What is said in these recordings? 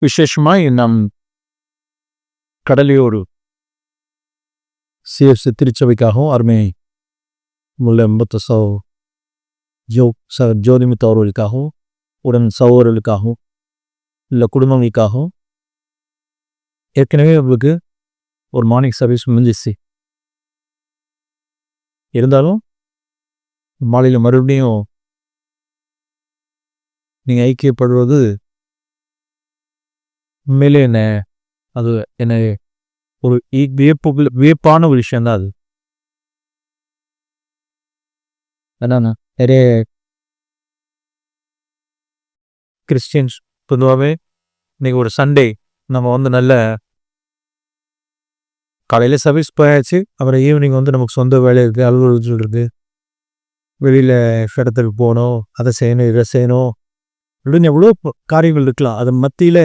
விசேஷமாய் நம் கடலையோடு சிஎஃப்சி திருச்சபைக்காகவும் அருமை முல்லை மூத்த ஜோதிமுத்து அவர்களுக்காகவும் உடன் சகோதரர்களுக்காகவும் இல்லை குடும்பங்களுக்காகவும் ஏற்கனவே உங்களுக்கு ஒரு மார்னிங் சர்வீஸ் முடிஞ்சிச்சு. இருந்தாலும் மாலையில் மறுபடியும் நீங்கள் ஐக்கியப்படுவது உண்மையிலே அது என்ன ஒரு வியப்பான ஒரு விஷயந்தான். அது என்னன்னா நிறைய கிறிஸ்டியன்ஸ் பொதுவாகவே இன்னைக்கு ஒரு சண்டே நம்ம நல்ல காலையில் சர்வீஸ் போயாச்சு, அப்புறம் ஈவினிங் நமக்கு சொந்த வேலை இருக்குது, அலுவலகத்தில் இருக்குது, வெளியில் இடத்துக்கு போகணும், அதை செய்யணும், இதை செய்யணும் அப்படின்னு எவ்வளோ காரியங்கள் இருக்கலாம். அது மத்தியில்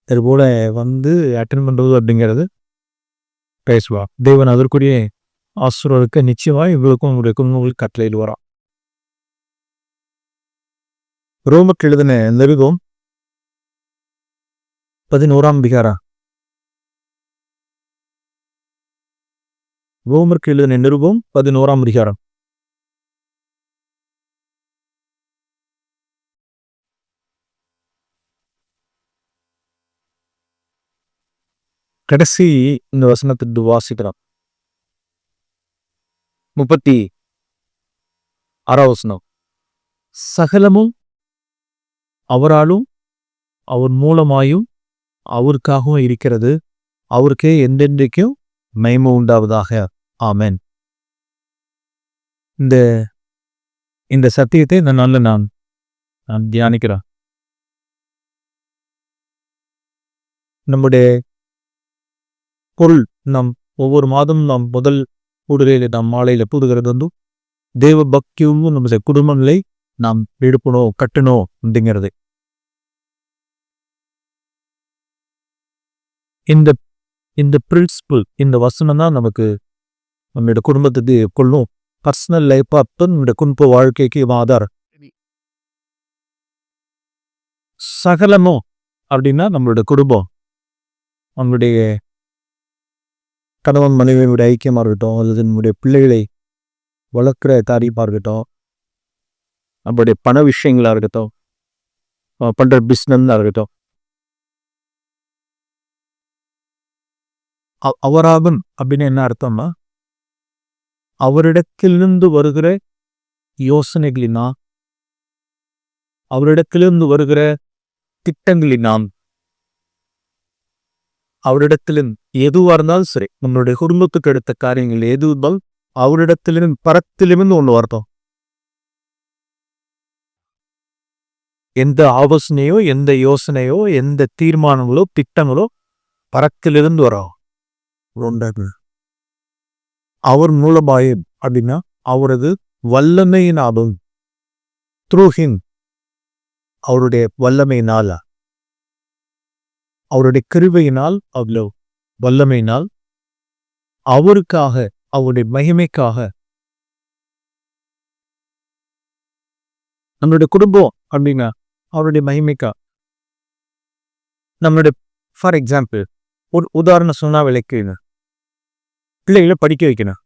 இது போல் அட்டென்ட் பண்ணுறது அப்படிங்கிறது பேசுவா தேவன் அதற்குரிய ஆசிரியருக்கு நிச்சயமாக இவங்களுக்கும் உங்களுடைய குடும்பங்களுக்கு கட்டளையில் வரும். ரோமருக்கு எழுதின நிருபம் 11ஆம் அதிகாரம். ரோமருக்கு எழுதின நிருபம் 11ஆம் அதிகாரம். கடைசி இந்த வசனத்துக்கு வாசிக்கிறோம். 36 வசனம். சகலமும் அவராலும் அவர் மூலமாயும் அவருக்காகவும் இருக்கிறது, அவருக்கே என்றென்றைக்கும் மகிமை உண்டாவதாக. ஆமென். இந்த சத்தியத்தை இந்த நாளில் நான் தியானிக்கிறேன். நம்முடைய பொருள் நாம் ஒவ்வொரு மாதம் நாம் முதல் கூடுதலில் நாம் மாலையில் கூடுகிறது தேவ பக்தியும் நம்முடைய குடும்பங்களை நாம் எழுப்பணும், கட்டணும் அப்படிங்கிறது. இந்த பிரின்சிபிள், இந்த வசனம் தான் நமக்கு நம்மளுடைய குடும்பத்துக்கு கொள்ளும் பர்சனல் லைஃபாக நம்முடைய குடும்ப வாழ்க்கைக்கு ஆதாரம். சகலமும் அப்படின்னா நம்மளுடைய குடும்பம், நம்மளுடைய கணவன் மனைவியுடைய ஐக்கியமாக இருக்கட்டும், அல்லது நம்முடைய பிள்ளைகளை வளர்க்குற காரியமாக இருக்கட்டும், நம்மளுடைய பண விஷயங்களாக இருக்கட்டும், பண்ணுற பிஸ்னஸாக இருக்கட்டும். அவராகும் அப்படின்னு என்ன அர்த்தம்னா, அவரிடத்திலிருந்து வருகிற யோசனைகளினா, அவரிடத்திலிருந்து வருகிற திட்டங்களினாம், அவரிடத்திலிருந்து எதுவாக இருந்தாலும் சரி, நம்மளுடைய குடும்பத்துக்கு எடுத்த காரியங்கள் எது இருந்தாலும் அவரிடத்திலிருந்து பரத்திலிருந்து ஒன்று வரட்டும். எந்த ஆலோசனையோ, எந்த யோசனையோ, எந்த தீர்மானங்களோ, திட்டங்களோ பரத்திலிருந்து வரும். அவர் மூலமாய் அப்படின்னா அவரது வல்லமையினாலும், த்ரூ ஹிம், அவருடைய வல்லமையினால், அவருடைய கிருபையினால், அவ்வளோ வல்லமையினால், அவருக்காக, அவருடைய மகிமைக்காக நம்மளுடைய குடும்பம் அப்படின்னா அவருடைய மகிமைக்கா நம்மளுடைய ஃபார் எக்ஸாம்பிள் ஒரு உதாரணம் சொன்னா விளக்குங்க. பிள்ளைகளை படிக்க வைக்கணும்.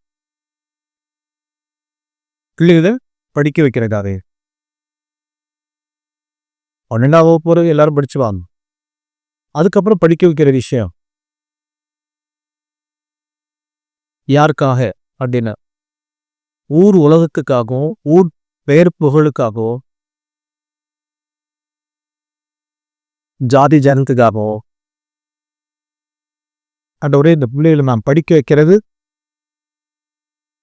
பிள்ளைகளை படிக்க வைக்கிறதாவே 12ஆம் வகுப்பு எல்லாரும் படிச்சுவாங்க. அதுக்கப்புறம் படிக்க வைக்கிற விஷயம் யாருக்காக அப்படின்னா ஊர் உலகத்துக்காகவும், ஊர் பெயர் புகழுக்காகவும், ஜாதி ஜனத்துக்காகவும் அந்த ஒரே இந்த பிள்ளைகளை நாம் படிக்க வைக்கிறது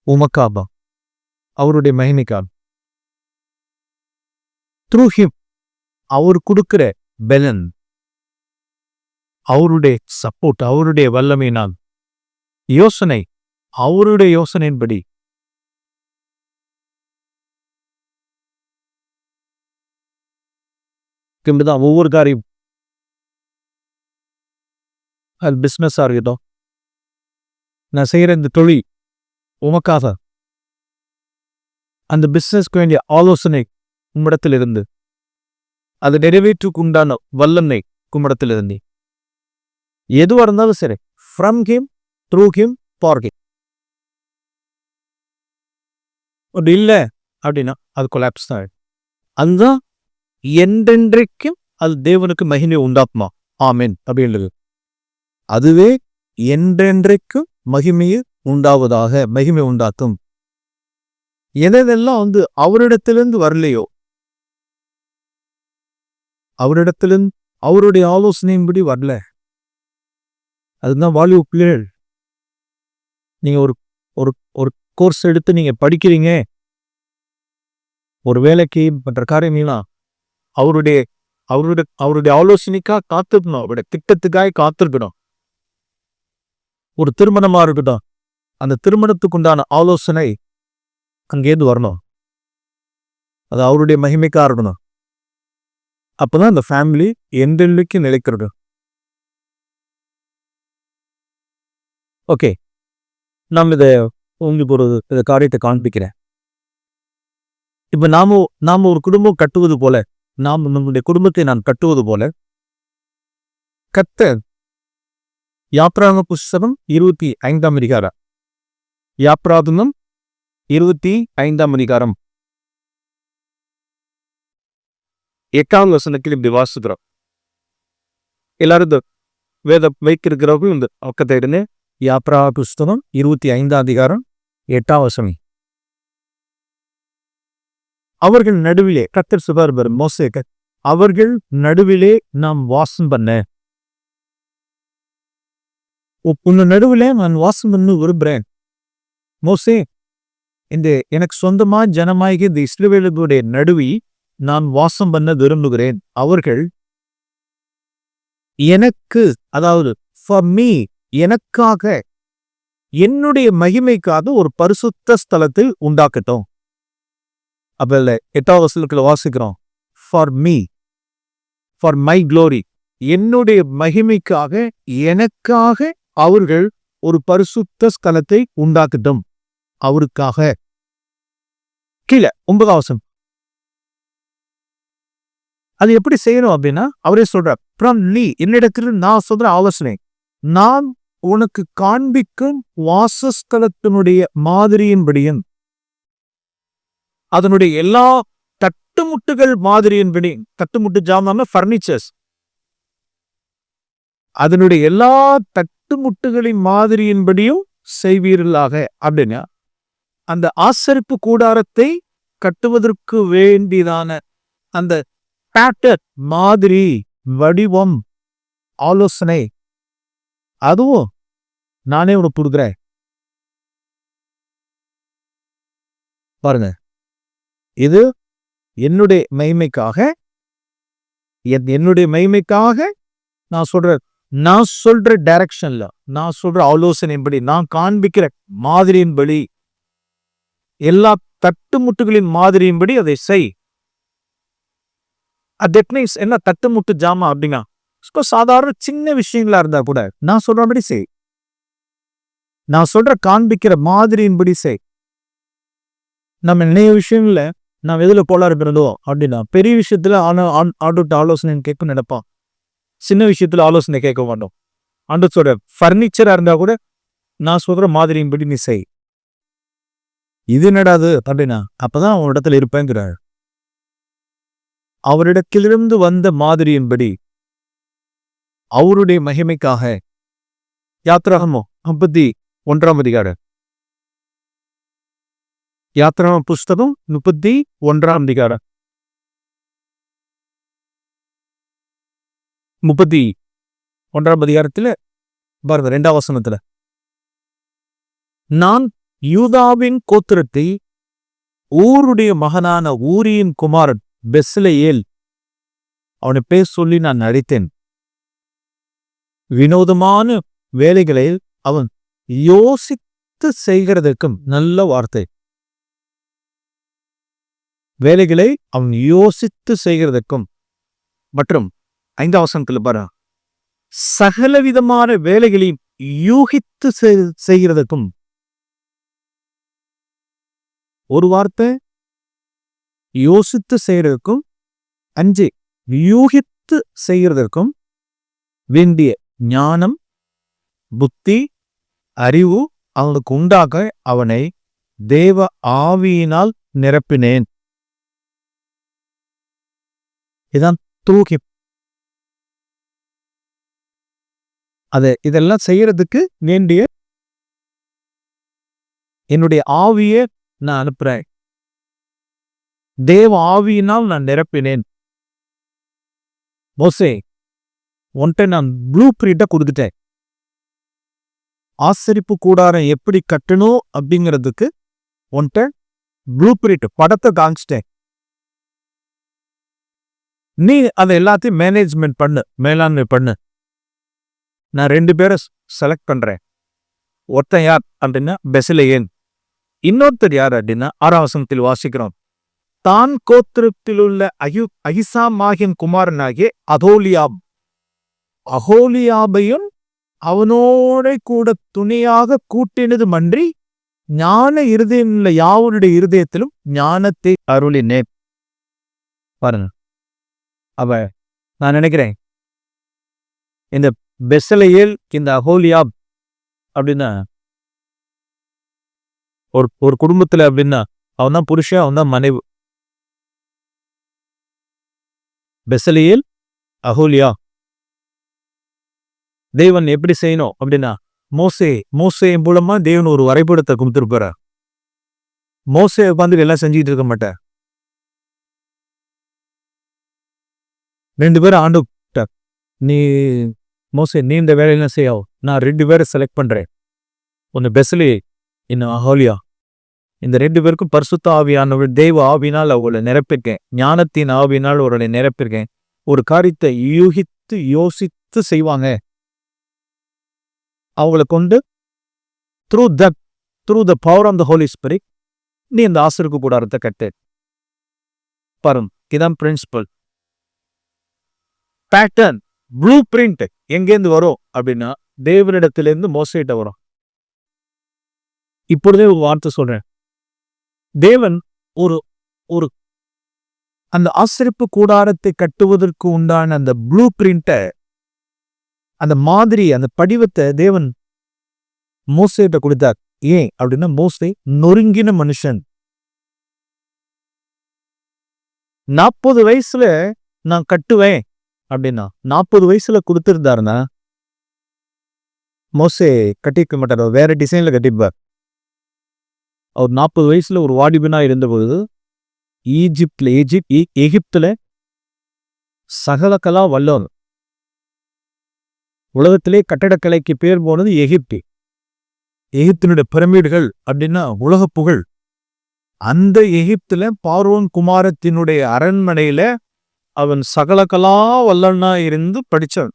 உமக்காபம், அவருடைய மகிமைக்காக. த்ரூ ஹிம், அவர் கொடுக்கிற பெலன், அவருடைய சப்போர்ட், அவருடைய வல்லமையினால், யோசனை அவருடைய யோசனையின்படி தான் ஒவ்வொரு காரியம். அது பிஸ்னஸாக இருக்கட்டும், நான் செய்கிற இந்த தொழில் உமக்காக, அந்த பிஸ்னஸ்க்கு வேண்டிய ஆலோசனை உம்மிடத்தில் இருந்து அது நிறைவேற்றுக்கு உண்டான வல்லமை கும்பிடத்தில் இருந்து எதுவா இருந்தாலும் சரி, from him, through him, for him. அப்படி இல்லை அப்படின்னா அது கொலாப்ஸ் தான். அதுதான் என்றென்றைக்கும் அது தேவனுக்கு மகிமை உண்டாக்குமா. ஆமென் அப்படின்றது. அதுவே என்றென்றைக்கும் மகிமையை உண்டாவதாக, மகிமை உண்டாக்கும். எதெல்லாம் அவரிடத்திலிருந்து வரலையோ, அவரிடத்திலிருந்து அவருடைய ஆலோசனையின்படி வரல, அதுதான் வாலிப பிள்ளைகள். நீங்க ஒரு ஒரு ஒரு கோர்ஸ் எடுத்து நீங்க படிக்கிறீங்க, ஒரு வேலைக்கு மற்ற காரியங்கள்லாம் அவருடைய அவருடைய அவருடைய ஆலோசனைக்காக காத்திருக்கணும், அவருடைய திட்டத்துக்காக காத்திருக்கணும். ஒரு திருமணமா இருக்கட்டும், அந்த திருமணத்துக்கு உண்டான ஆலோசனை அங்கேருந்து வரணும். அது அவருடைய மகிமைக்காக இருக்கணும். அப்பதான் அந்த ஃபேமிலி என்றென்றைக்கு நிலைக்கிறது. ஓகே, நாம் இதை உங்களுக்கு ஒரு காரியத்தை காண்பிக்கிறேன். இப்ப நாம ஒரு குடும்பம் கட்டுவது போல, நாம் நம்முடைய குடும்பத்தை நான் கட்டுவது போல, கர்த்தர் யாத்ராகம புஸ்தகம் 25ஆம் அதிகாரம், யாத்ராகமம் 25ஆம் அதிகாரம் 8ஆம் வசனத்தில் இப்படி வாசிக்கிறோம். எல்லாரும் வேத வைக்கிறவர்கள் இந்த பக்கத்தை இருந்து யாத்ராகம புஸ்தகம் 25ஆம் அதிகாரம் 8ஆம் வசனம். அவர்கள் நடுவிலே கர்த்தர் சொல்வார், மோசேக்கு, அவர்கள் நடுவிலே நாம் வாசம் பண்ண, உன்ன நடுவிலே நான் வாசம் பண்ண விரும்புறேன். மோசே, இந்த எனக்கு சொந்தமா ஜனமாகி இந்த இஸ்ரவேலுடைய நடுவி நான் வாசம் பண்ண விரும்புகிறேன். அவர்கள் எனக்கு, அதாவது ஃபார் மீ, எனக்காக, என்னுடைய மகிமைக்காக ஒரு பரிசுத்த ஸ்தலத்தில் உண்டாக்கட்டும். அப்ப 8ஆம் வசனத்துல வாசிக்கிறோம், for me, for my glory, என்னுடைய மகிமைக்காக, எனக்காக அவர்கள் ஒரு பரிசுத்த ஸ்தலத்தை உண்டாக்கட்டும். அவருக்காக. கீழே 9ஆம் வசனம், அது எப்படி செய்யணும் அப்படின்னா அவரே சொல்றார், ஃப்ரம் நீ, என்னிடத்தில் நான் சொல்ற ஆலோசனை, நான் உனக்கு காண்பிக்கும் வாசஸ்தலத்தினுடைய மாதிரியின்படியும், அதனுடைய எல்லா தட்டுமுட்டுகள் மாதிரியின்படி, தட்டுமுட்டு ஜாமான் பர்னிச்சர்ஸ், அதனுடைய எல்லா தட்டுமுட்டுகளின் மாதிரியின்படியும் செய்வீர்களாக. அப்படின்னா அந்த ஆசரிப்பு கூடாரத்தை கட்டுவதற்கு வேண்டியதான அந்த பேட்டர்ன், மாதிரி, வடிவம், ஆலோசனை, அதுவும் நானே உனக்கு கொடுக்குறேன். பாருங்க, இது என்னுடைய மகிமைக்காக, என்னுடைய மகிமைக்காக நான் சொல்ற டைரக்ஷன்ல, நான் சொல்ற ஆலோசனையின்படி, நான் காண்பிக்கிற மாதிரியின்படி, எல்லா தட்டுமுட்டுகளின் மாதிரியின்படி அதை செய். தட் மீன்ஸ் என்ன தட்டுமுட்டு ஜாமா அப்படின்னா, சாதாரண சின்ன விஷயங்களா இருந்தா கூட நான் சொல்றபடி செய், நான் சொல்ற காண்பிக்கிற மாதிரியின்படி செய். நம்ம நிறைய விஷயங்கள்ல நாம் எதுல போலா இருக்கிறதோ அப்படின்னா, பெரிய விஷயத்துல ஆலோசனை கேட்க நினைப்பான், சின்ன விஷயத்துல ஆலோசனை கேட்க மாட்டோம். ஆண்டவரோட பர்னிச்சரா இருந்தா கூட நான் சொல்ற மாதிரியின்படி நீ செய். இது என்னடாது அப்படின்னா, அப்பதான் அவன் இடத்துல இருப்பேங்கிறார். அவரிடத்திலிருந்து வந்த மாதிரியின்படி அவருடைய மகிமைக்காக. யாத்ராகமம் 31ஆம் அதிகாரம், யாத்ராகம புஸ்தகம் 31ஆம் அதிகாரம் 31ஆம் அதிகாரத்துல பாருங்க 2ஆம் வசனத்துல, நான் யூதாவின் கோத்திரத்தை ஊருடைய மகனான ஊரியின் குமாரன் பெஸ்லெயேல், அவனை பேர் சொல்லி நான் அழைத்தேன். வினோதமான வேலைகளை அவன் யோசித்து செய்கிறதற்கும், நல்ல வார்த்தை, வேலைகளை அவன் யோசித்து செய்கிறதற்கும், மற்றும் 5ஆம் வசனத்துல பாரு, சகலவிதமான வேலைகளையும் யூகித்து செய்கிறதற்கும். ஒரு வார்த்தை யோசித்து செய்யறதுக்கும், 5 யூகித்து செய்கிறதற்கும் வேண்டிய ஞானம், புத்தி, அறிவு அவனுக்கு உண்டாக அவனை தேவ ஆவியினால் நிரப்பினேன். இதான் தூக்கி. இதெல்லாம் செய்யறதுக்கு வேண்டிய என்னுடைய ஆவியை நான் அனுப்புறேன். தேவ ஆவியினால் நான் நிரப்பினேன். மோசே, உன்கிட்ட நான் ப்ளூ பிரிண்ட கொடுத்துட்டேன். ஆசரிப்பு கூடாரம் எப்படி கட்டணும் அப்படிங்கிறதுக்கு உன்கிட்ட ப்ளூ பிரிண்ட் படத்தை காமிச்சிட்டேன். நீ அதை எல்லாத்தையும் மேனேஜ்மெண்ட் பண்ணு, மேலாண்மை பண்ணு. நான் 2 பேரை செலக்ட் பண்றேன். ஒருத்தன் யார் அப்படின்னா பெசலேயேல். இன்னொருத்தர் யார் அப்படின்னா 6ஆம் வசனத்தில் வாசிக்கிறோம். தான் கோத்திரத்தில் உள்ள அகிசாமாகின் குமாரனாகிய அதோலியாப். அகோலியாபையும் அவனோட கூட துணையாக கூட்டினது மன்றி ஞான இருதயம் உள்ள யாவருடைய இருதயத்திலும் ஞானத்தை அருளினேன். பாருங்க, நான் நினைக்கிறேன் இந்த பெசலேயேல், இந்த அகோலியாப் அப்படின்னா ஒரு குடும்பத்துல அப்படின்னா அவன் தான் புருஷன், அவன் தான் மனைவி. பெசலேயேல், அகோலியா. தேவன் எப்படி செய்யணும் அப்படின்னா மோசே மூலமா தேவன் ஒரு வரைபடத்தை கொடுத்துருப்பார். மோசே உட்காந்து எல்லாம் செஞ்சுட்டு இருக்க மாட்டார். 2 பேரும் ஆண்டு நீ மோசே, நீ இந்த வேலையெல்லாம் செய்யும். நான் 2 பேரை செலக்ட் பண்றேன். ஒன்னு பெசலேயேல், இன்னும் அகோலியா. இந்த 2 பேருக்கும் பரிசுத்த ஆவியானவர் தெய்வ ஆவினால் அவங்களை நிரப்பிருக்கேன். ஞானத்தின் ஆவியினால் அவர்களை நிரப்பிருக்கேன். ஒரு காரியத்தை யூகித்து யோசித்து செய்வாங்க. அவங்களை கொண்டு through the power of the Holy Spirit நீ இந்த ஆசரிப்பு கூடாரத்தை கட்டு. பாருங்க, இதான் பிரின்சிபல். பேட்டர்ன், ப்ளூ பிரிண்ட் எங்கேருந்து வரும் அப்படின்னா தேவனிடத்திலிருந்து மோசேட்ட வரும். இப்பொழுதே ஒரு வார்த்தை சொல்றேன். தேவன் ஒரு அந்த ஆசரிப்பு கூடாரத்தை கட்டுவதற்கு உண்டான அந்த ப்ளூ பிரிண்ட, அந்த மாதிரி, அந்த படிவத்தை தேவன் மோசேட்ட கொடுத்தார். ஏன் அப்படின்னா மோசே நொறுங்கின மனுஷன். 40 வயசுல நான் கட்டுவேன் அப்படின்னா 40 வயசுல கொடுத்திருந்தாருன்னா மோசே கட்டிக்க மாட்டார். வேற டிசைன்ல கட்டிப்பார். அவர் 40 வயசுல ஒரு வாடிபனா இருந்தபோது எகிப்துல சகல கலா வல்லோன். உலகத்திலே கட்டடக்கலைக்கு பேர் போனது எகிப்தினுடைய பிரமிடுகள் அப்படின்னா உலக புகழ். அந்த எகிப்துல பார்வோன் குமாரத்தினுடைய அரண்மனையில அவன் சகல கலா வல்லனா இருந்து படிச்சான்.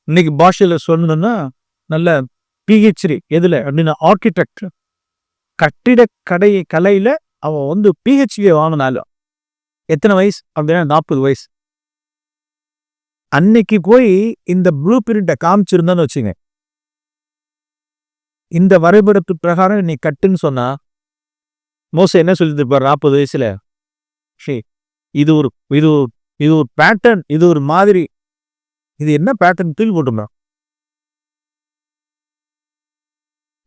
இன்னைக்கு பாஷையில சொல்லணும்னா நல்ல PhD. எதுல அப்படின்னா ஆர்கிடெக்ட், கட்டிட கலையில அவன் PhD வாங்கினாலும். எத்தனை வயசு அப்படின்னா 40 வயசு. அன்னைக்கு போய் இந்த ப்ளூ பிரிண்ட காமிச்சிருந்தான்னு வச்சுங்க, இந்த வரைபடத்து பிரகாரம் நீ கட்டுன்னு சொன்னா மோசே என்ன சொல்லிருப்பார் 40 வயசுல? இது ஒரு பேட்டர்ன், இது ஒரு மாதிரி. இது என்ன பேட்டர்ன் தூள் போட்டுமா?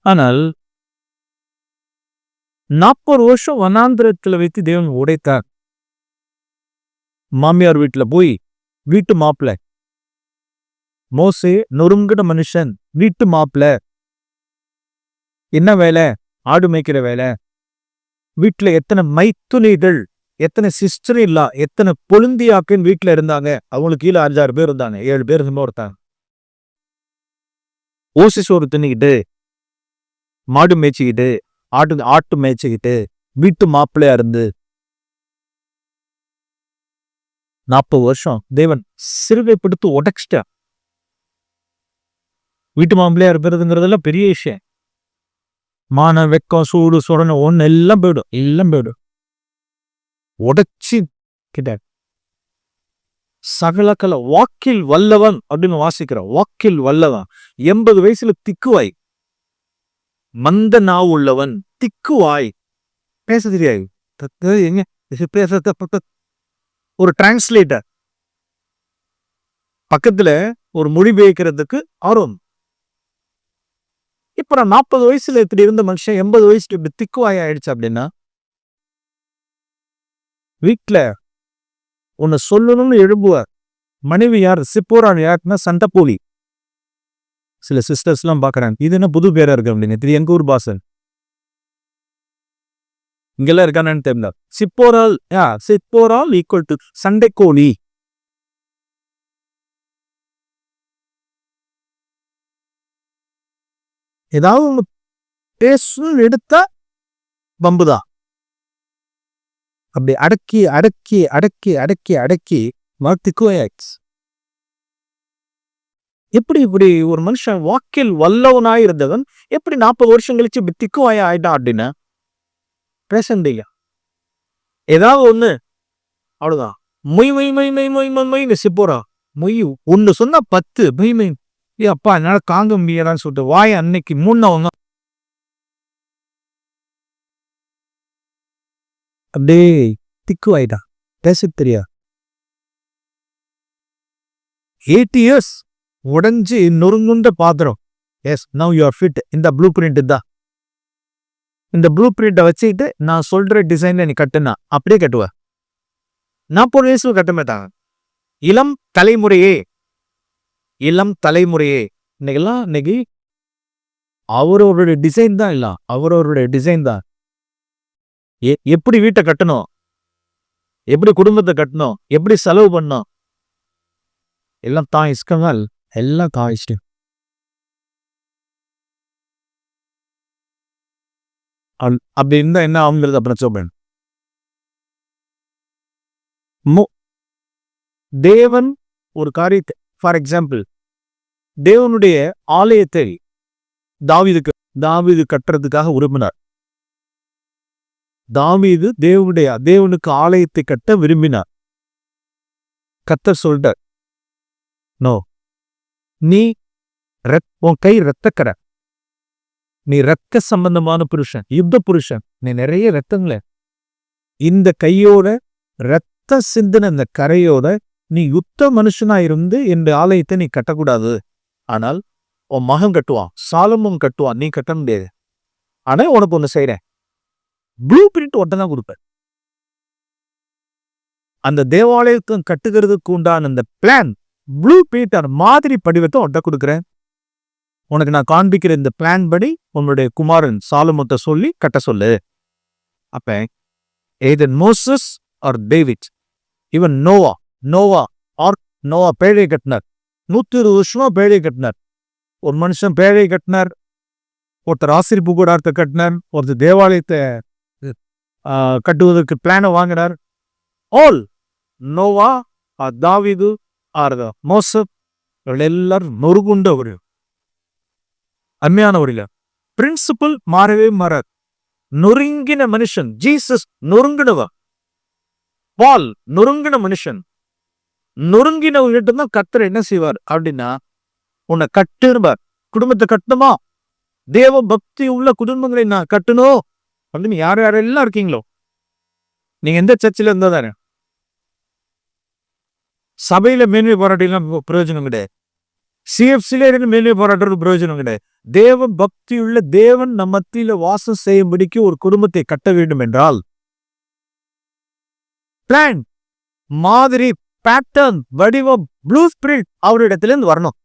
ஆனால் 40 வருஷம் வனாந்திரத்துல வைத்து தேவன் உடைத்தார். மாமியார் வீட்டுல போய் வீட்டு மாப்பிள்ள மோசே நொறுங்கிட மனுஷன், வீட்டு மாப்பிள்ள. என்ன வேலை? ஆடு மேய்க்கிற வேலை. வீட்டுல எத்தனை மைத்துனிகள், எத்தனை சிஸ்டர் இல்லா, எத்தனை பொழுந்தியாக்குன்னு வீட்டுல இருந்தாங்க. அவங்களுக்கு கீழே 5-6 பேர் இருந்தாங்க. 7 பேர் இருந்தாங்க. ஓசி சோறு தின்னுக்கிட்டு, மாடு மேய்ச்சிக்கிட்டு, ஆட்டு மேய்ச்சிக்கிட்டு, வீட்டு மாப்பிள்ளையா இருந்து 40 வருஷம் தேவன் சிறுவைப்படுத்தி உடைச்சிட்டா. வீட்டு மாப்பிள்ளையா இருக்கிறதுங்கிறதெல்லாம் பெரிய விஷயம். மான, வெக்கம், சூடு, சுரண ஒன்னு எல்லாம் போயிடும். உடைச்சி கிட்ட சகலக்கல வாக்கில் வல்லவன் அப்படின்னு வாசிக்கிறான். வாக்கில் வல்லவன். 80 வயசுல திக்குவாய், மந்த நாவு உள்ளவன், திக்குவாய், பேச தெரியாது. எங்க பேச ஒரு டிரான்ஸ்லேட்டர் பக்கத்துல ஒரு மொழிபெயர்க்கிறதுக்கு ஆர்வம். இப்ப நான் 40 வயசுல இப்படி இருந்த மனுஷன் 80 வயசுக்கு இப்படி திக்குவாய் ஆயிடுச்சு அப்படின்னா, வீட்டுல உன்னை சொல்லணும்னு எழும்புவார். மனைவி யார்? சிப்போரான் யாருன்னா சண்டைப்போலி. சில சிஸ்டர்ஸ் எல்லாம் பாக்குறாங்க, இது என்ன புது பேரா இருக்கு அப்படின்னு. இது எங்க ஊர் பாசன், இங்கெல்லாம் இருக்கானு தெரியல. சிப்போரால் ஈக்குவல் டு சண்டைக்கோழி. ஏதாவது பேசணும் எடுத்தா பம்புதான். அப்படி அடக்கி அடக்கி அடக்கி அடக்கி அடக்கி மாத்திக்குவாயாச்சு. எப்படி இப்படி ஒரு மனுஷன் வாக்கில் வல்லவனாய் இருந்தவன் எப்படி 40 வருஷம் கழிச்சு இப்படி திக்குவாயா ஆயிட்டான் அப்படின்னா பேச முடியல. ஏதாவது ஒண்ணு அவ்வளவுதான். மொய் மொய் மொய் மொய் மொய் மொய் மொய் சிப்போரா மொய் ஒண்ணு சொன்னா 10 மொய் மொய். ஏ அப்பா என்னால காங்க முடியலான்னு சொல்லிட்டு வாய அன்னைக்கு முன்னவங்க அப்படியே திக்குவாயிட்டான். பேச தெரியா. 8 years உடஞ்சி நொறுங்குண்ட பாத்திரம். Yes, now you are fit. இந்த ப்ளூ பிரிண்ட் தான். இந்த ப்ளூ பிரிண்ட்டை வச்சுக்கிட்டு நான் சொல்ற டிசைன்ல நீ கட்டுனா அப்படியே கட்டுவ. 40 வயசுல கட்ட மாட்டாங்க. இளம் தலைமுறையே, இளம் தலைமுறையே இன்னைக்கு அவரோட டிசைன் தான். இல்ல அவரோட டிசைன் தான். எப்படி வீட்டை கட்டணும், எப்படி குடும்பத்தை கட்டணும், எப்படி செலவு பண்ணணும், எல்லாம் தான் இஷ்டங்கள். எல்லாம் தான் இஷ்டம். அப்படி இருந்தா என்ன ஆகுங்கிறது அப்புறம் சொல்றேன். தேவன் ஒரு காரியத்தை, ஃபார் எக்ஸாம்பிள், தேவனுடைய ஆலயத்தை தாவீது கட்டுறதுக்காக விரும்பினார். தாவீது தேவனுக்கு ஆலயத்தை கட்ட விரும்பினார். கர்த்தர் சொல்றார், நோ, நீ உன் கை ரத்தக்கரை, நீ ரத்த சம்பந்தமான புருஷன், யுத்த புருஷன், நீ நிறைய ரத்தங்கள, இந்த கையோட ரத்த சிந்தன இந்த கரையோட நீ யுத்த மனுஷனா இருந்து இந்த ஆலயத்தை நீ கட்டக்கூடாது. ஆனால் உன் மகன் கட்டுவான், சாலமோன் கட்டுவான், நீ கட்ட முடியாது. ஆனா உனக்கு ஒண்ணு செய்யறேன், ப்ளூ பிரிண்ட் ஒட்டதான் கொடுப்பேன். அந்த தேவாலயத்தை கட்டுகிறதுக்கு உண்டான அந்த பிளான், ப்ளூ பிரிண்ட் மாதிரி படிவத்தை ஒட்ட கொடுக்குறேன். உனக்கு நான் காண்பிக்கிற இந்த பிளான் படி உன்னுடைய குமாரன் சாலமோத்தை சொல்லி கட்ட சொல்லு. அப்ப either Moses or David, even Noah பேழை கட்டினார். 120 வருஷமா பேழை கட்டினார். ஒரு மனுஷன் பேழை கட்டினார், ஒருத்தர் ஆசிரிப்பு கூடாரத்தை கட்டினார், ஒருத்தர் தேவாலயத்தை கட்டுவதற்கு பிளானை வாங்கினார். ஆல் நோவா ஆர் தாவீது ஆர் மோசப் எல்லாரும் நொறுகுண்ட ஒரு அருமையான ஒரு பிரின்சிபல் மாறவே மாறாது. நொறுங்கின மனுஷன் ஜீசஸ், நொறுங்கினவன் பால், நொறுங்கின மனுஷன். நொறுங்கினவங்கிட்ட தான் கர்த்தர் என்ன செய்வார் அப்படின்னா, உன்னை கட்டுவார். குடும்பத்தை கட்டணுமா, தேவ பக்தி உள்ள குடும்பங்களை நான் கட்டணும் அப்படின்னு யார் யாரெல்லாம் இருக்கீங்களோ, நீங்க எந்த சர்ச்சில் இருந்தா தானே, சபையில மேன்மை போராட்டிலாம் பிரயோஜனம் கிடையாது, சிஎஃப்சில இருந்து மேன்மை போராட்டுறது பிரயோஜனம் கிடையாது. தேவ பக்தி உள்ள தேவன் நம்ம மத்தியில வாசம் செய்யும்படிக்கு ஒரு குடும்பத்தை கட்ட வேண்டும் என்றால் பிளான், மாதிரி, பேட்டர்ன், வடிவம், ப்ளூ பிரிண்ட் அவரிடத்திலிருந்து வரணும்.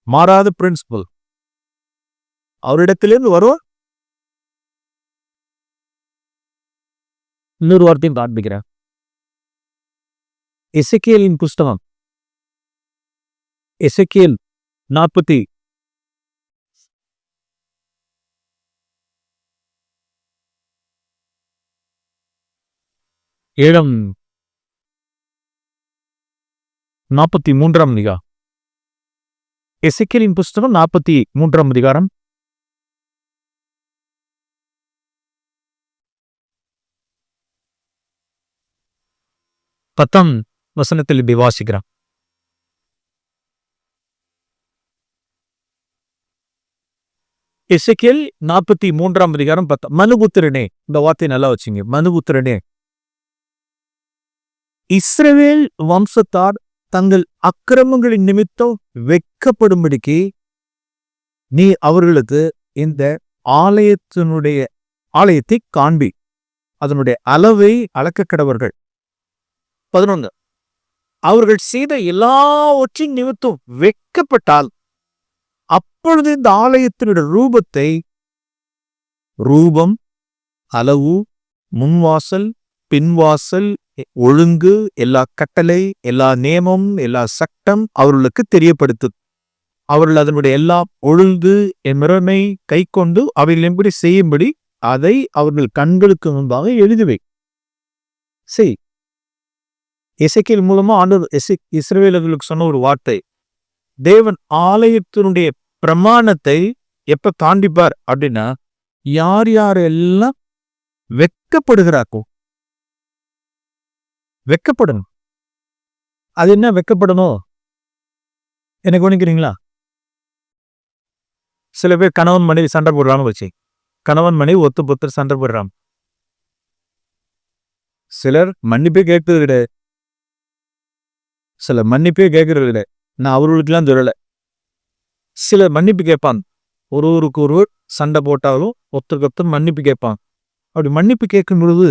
மாறாத பிரின்சிபல் அவரிடத்திலிருந்து வரும். இன்னொரு வார்த்தையும் காண்பிக்கிறேன். எசேக்கியேலின் புஸ்தகம், எசேக்கியேல் 47 43 அதிகாரம். எசேக்கியேலின் புஸ்தகம் 43 அதிகாரம் 10 வசனத்தில் இப்படி வாசிக்கிறான். எசேக்கியேல் 43 அதிகாரம் 10. மனுபுத்திரனே, இந்த வார்த்தை நல்லா வச்சுங்க, மனுபுத்திரனே, இஸ்ரவேல் வம்சத்தார் தங்கள் அக்கிரமங்களின் நிமித்தம் வெட்கப்படும்படிக்கு நீ அவர்களுக்கு இந்த ஆலயத்தை காண்பி, அதனுடைய அளவை அளக்க கடவர்கள். 11 அவர்கள் செய்த எல்லாவற்றின் நிமித்தம் வெட்கப்பட்டால் அப்பொழுது இந்த ஆலயத்தினுடைய ரூபம், அளவு, முன்வாசல், பின்வாசல், ஒழுங்கு, எல்லா கட்டளை, எல்லா நியமம், எல்லா சட்டம் அவர்களுக்கு தெரியப்படுத்து. அவர்கள் அதனுடைய எல்லா ஒழுங்கு முறைமை கை கொண்டு அவைகள் எப்படி செய்யும்படி அதை அவர்கள் கண்களுக்கு முன்பாக எழுதுவை செய். எசேக்கியேல் மூலமா ஆண்டவர் இஸ்ரவேலர்களுக்கு சொன்ன ஒரு வார்த்தை, தேவன் ஆலயத்தினுடைய பிரமாணத்தை எப்ப காண்பிப்பார் அப்படின்னா, யார் யாரெல்லாம் வெட்கப்படுகிறாக்கோ, வெட்கப்படணும். அது என்ன வெட்கப்படணும்? என்ன கவனிக்கிறீங்களா? சில பேர் கணவன் மனைவி சண்டை போடுறான்னு வச்சு, கணவன் மனைவி ஒத்து சண்டை போடுறாங்க. சிலர் மன்னிப்பே கேட்கறது கிடையாது. சில மன்னிப்பே கேட்கறது கிடையாது. நான் அவர்களுக்கெல்லாம் சொல்லலை. சிலர் மன்னிப்பு கேட்பாங்க. ஒருவருக்கு ஒருவர் சண்டை போட்டாலும் ஒருத்தருக்கு மன்னிப்பு கேட்பாங்க. அப்படி மன்னிப்பு கேட்கும் பொழுது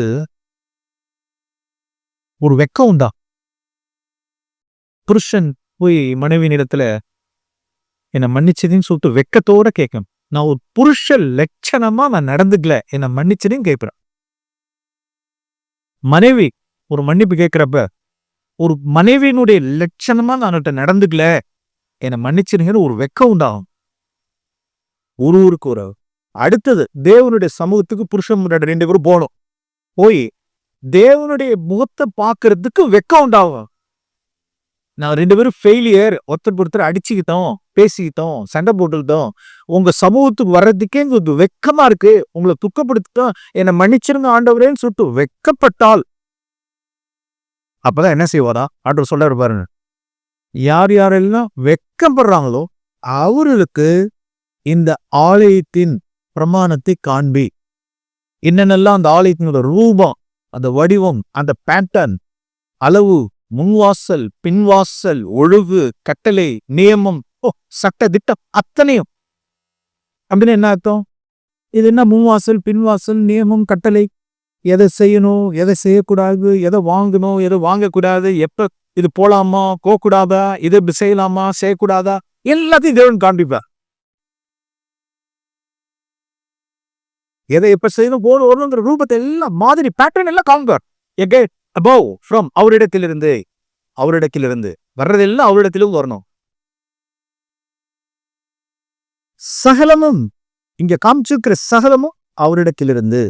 ஒரு வெக்கம் உண்டா? புருஷன் போய் மனைவி இடத்துல என்னை மன்னிச்சதையும் சொல்லிட்டு வெக்கத்தோட கேட்கணும். நான் ஒரு புருஷ லட்சணமா நான் நடந்துக்கல, என்னை மன்னிச்சதையும் கேட்கிறேன். மனைவி ஒரு மன்னிப்பு கேட்கிறப்ப, ஒரு மனைவியினுடைய லட்சணமா நான் நடந்துக்கல, என்னை மன்னிச்சிருங்கிற ஒரு வெக்கம் உண்டாகும். ஒருவருக்கு ஒரு அடுத்தது தேவனுடைய சமூகத்துக்கு புருஷன் முன்னாடி 2 பேரும் போகணும். போய் தேவனுடைய முகத்தை பார்க்கறதுக்கு வெக்கம் உண்டாகும். நான் 2 பேரும் ஃபெயிலியர், ஒருத்தர் அடிச்சுக்கிட்டோம், பேசிக்கிட்டோம், சண்டை போட்டுக்கிட்டோம், உங்க சமூகத்துக்கு வர்றதுக்கே எங்களுக்கு வெக்கமா இருக்கு, உங்களை துக்கப்படுத்திட்டோம், என்னை மன்னிச்சிருங்க ஆண்டவரேன்னு சொல்லிட்டு வெக்கப்பட்டால் அப்பதான் என்ன செய்வாரா? ஆண்டவர் சொல்றாரு பாருங்க, யார் யாரெல்லாம் வெக்கப்படுறாங்களோ அவர்களுக்கு இந்த ஆலயத்தின் பிரமாணத்தை காண்பி. என்னென்னலாம் அந்த ஆலயத்தினோட ரூபம், அந்த வடிவம், அந்த பேட்டர்ன், அளவு, முன்வாசல், பின்வாசல், ஒழுங்கு, கட்டளை, நியமம், சட்ட திட்டம் அத்தனையும். அப்படின்னு என்ன அர்த்தம்? இது என்ன முன்வாசல், பின்வாசல், நியமம், கட்டளை, எதை செய்யணும், எதை செய்யக்கூடாது, எதை வாங்கணும், எதை வாங்கக்கூடாது, எப்ப இது போலாமா, போகக்கூடாதா, இது இப்படி செய்யலாமா, செய்யக்கூடாதா, எல்லாத்தையும் தேவன் காண்பிப்பார். எதை எப்ப செய்யணும், போகணுங்கிற ரூபத்தை எல்லாம், மாதிரி பேட்டர்ன் எல்லாம் காண்பார். above from அவரிடத்திலிருந்து வர்றதெல்லாம் அவரிடத்திலும் வரணும். சகலமும் இங்க காமிச்சிருக்கிற சகலமும் அவரிடத்திலிருந்து,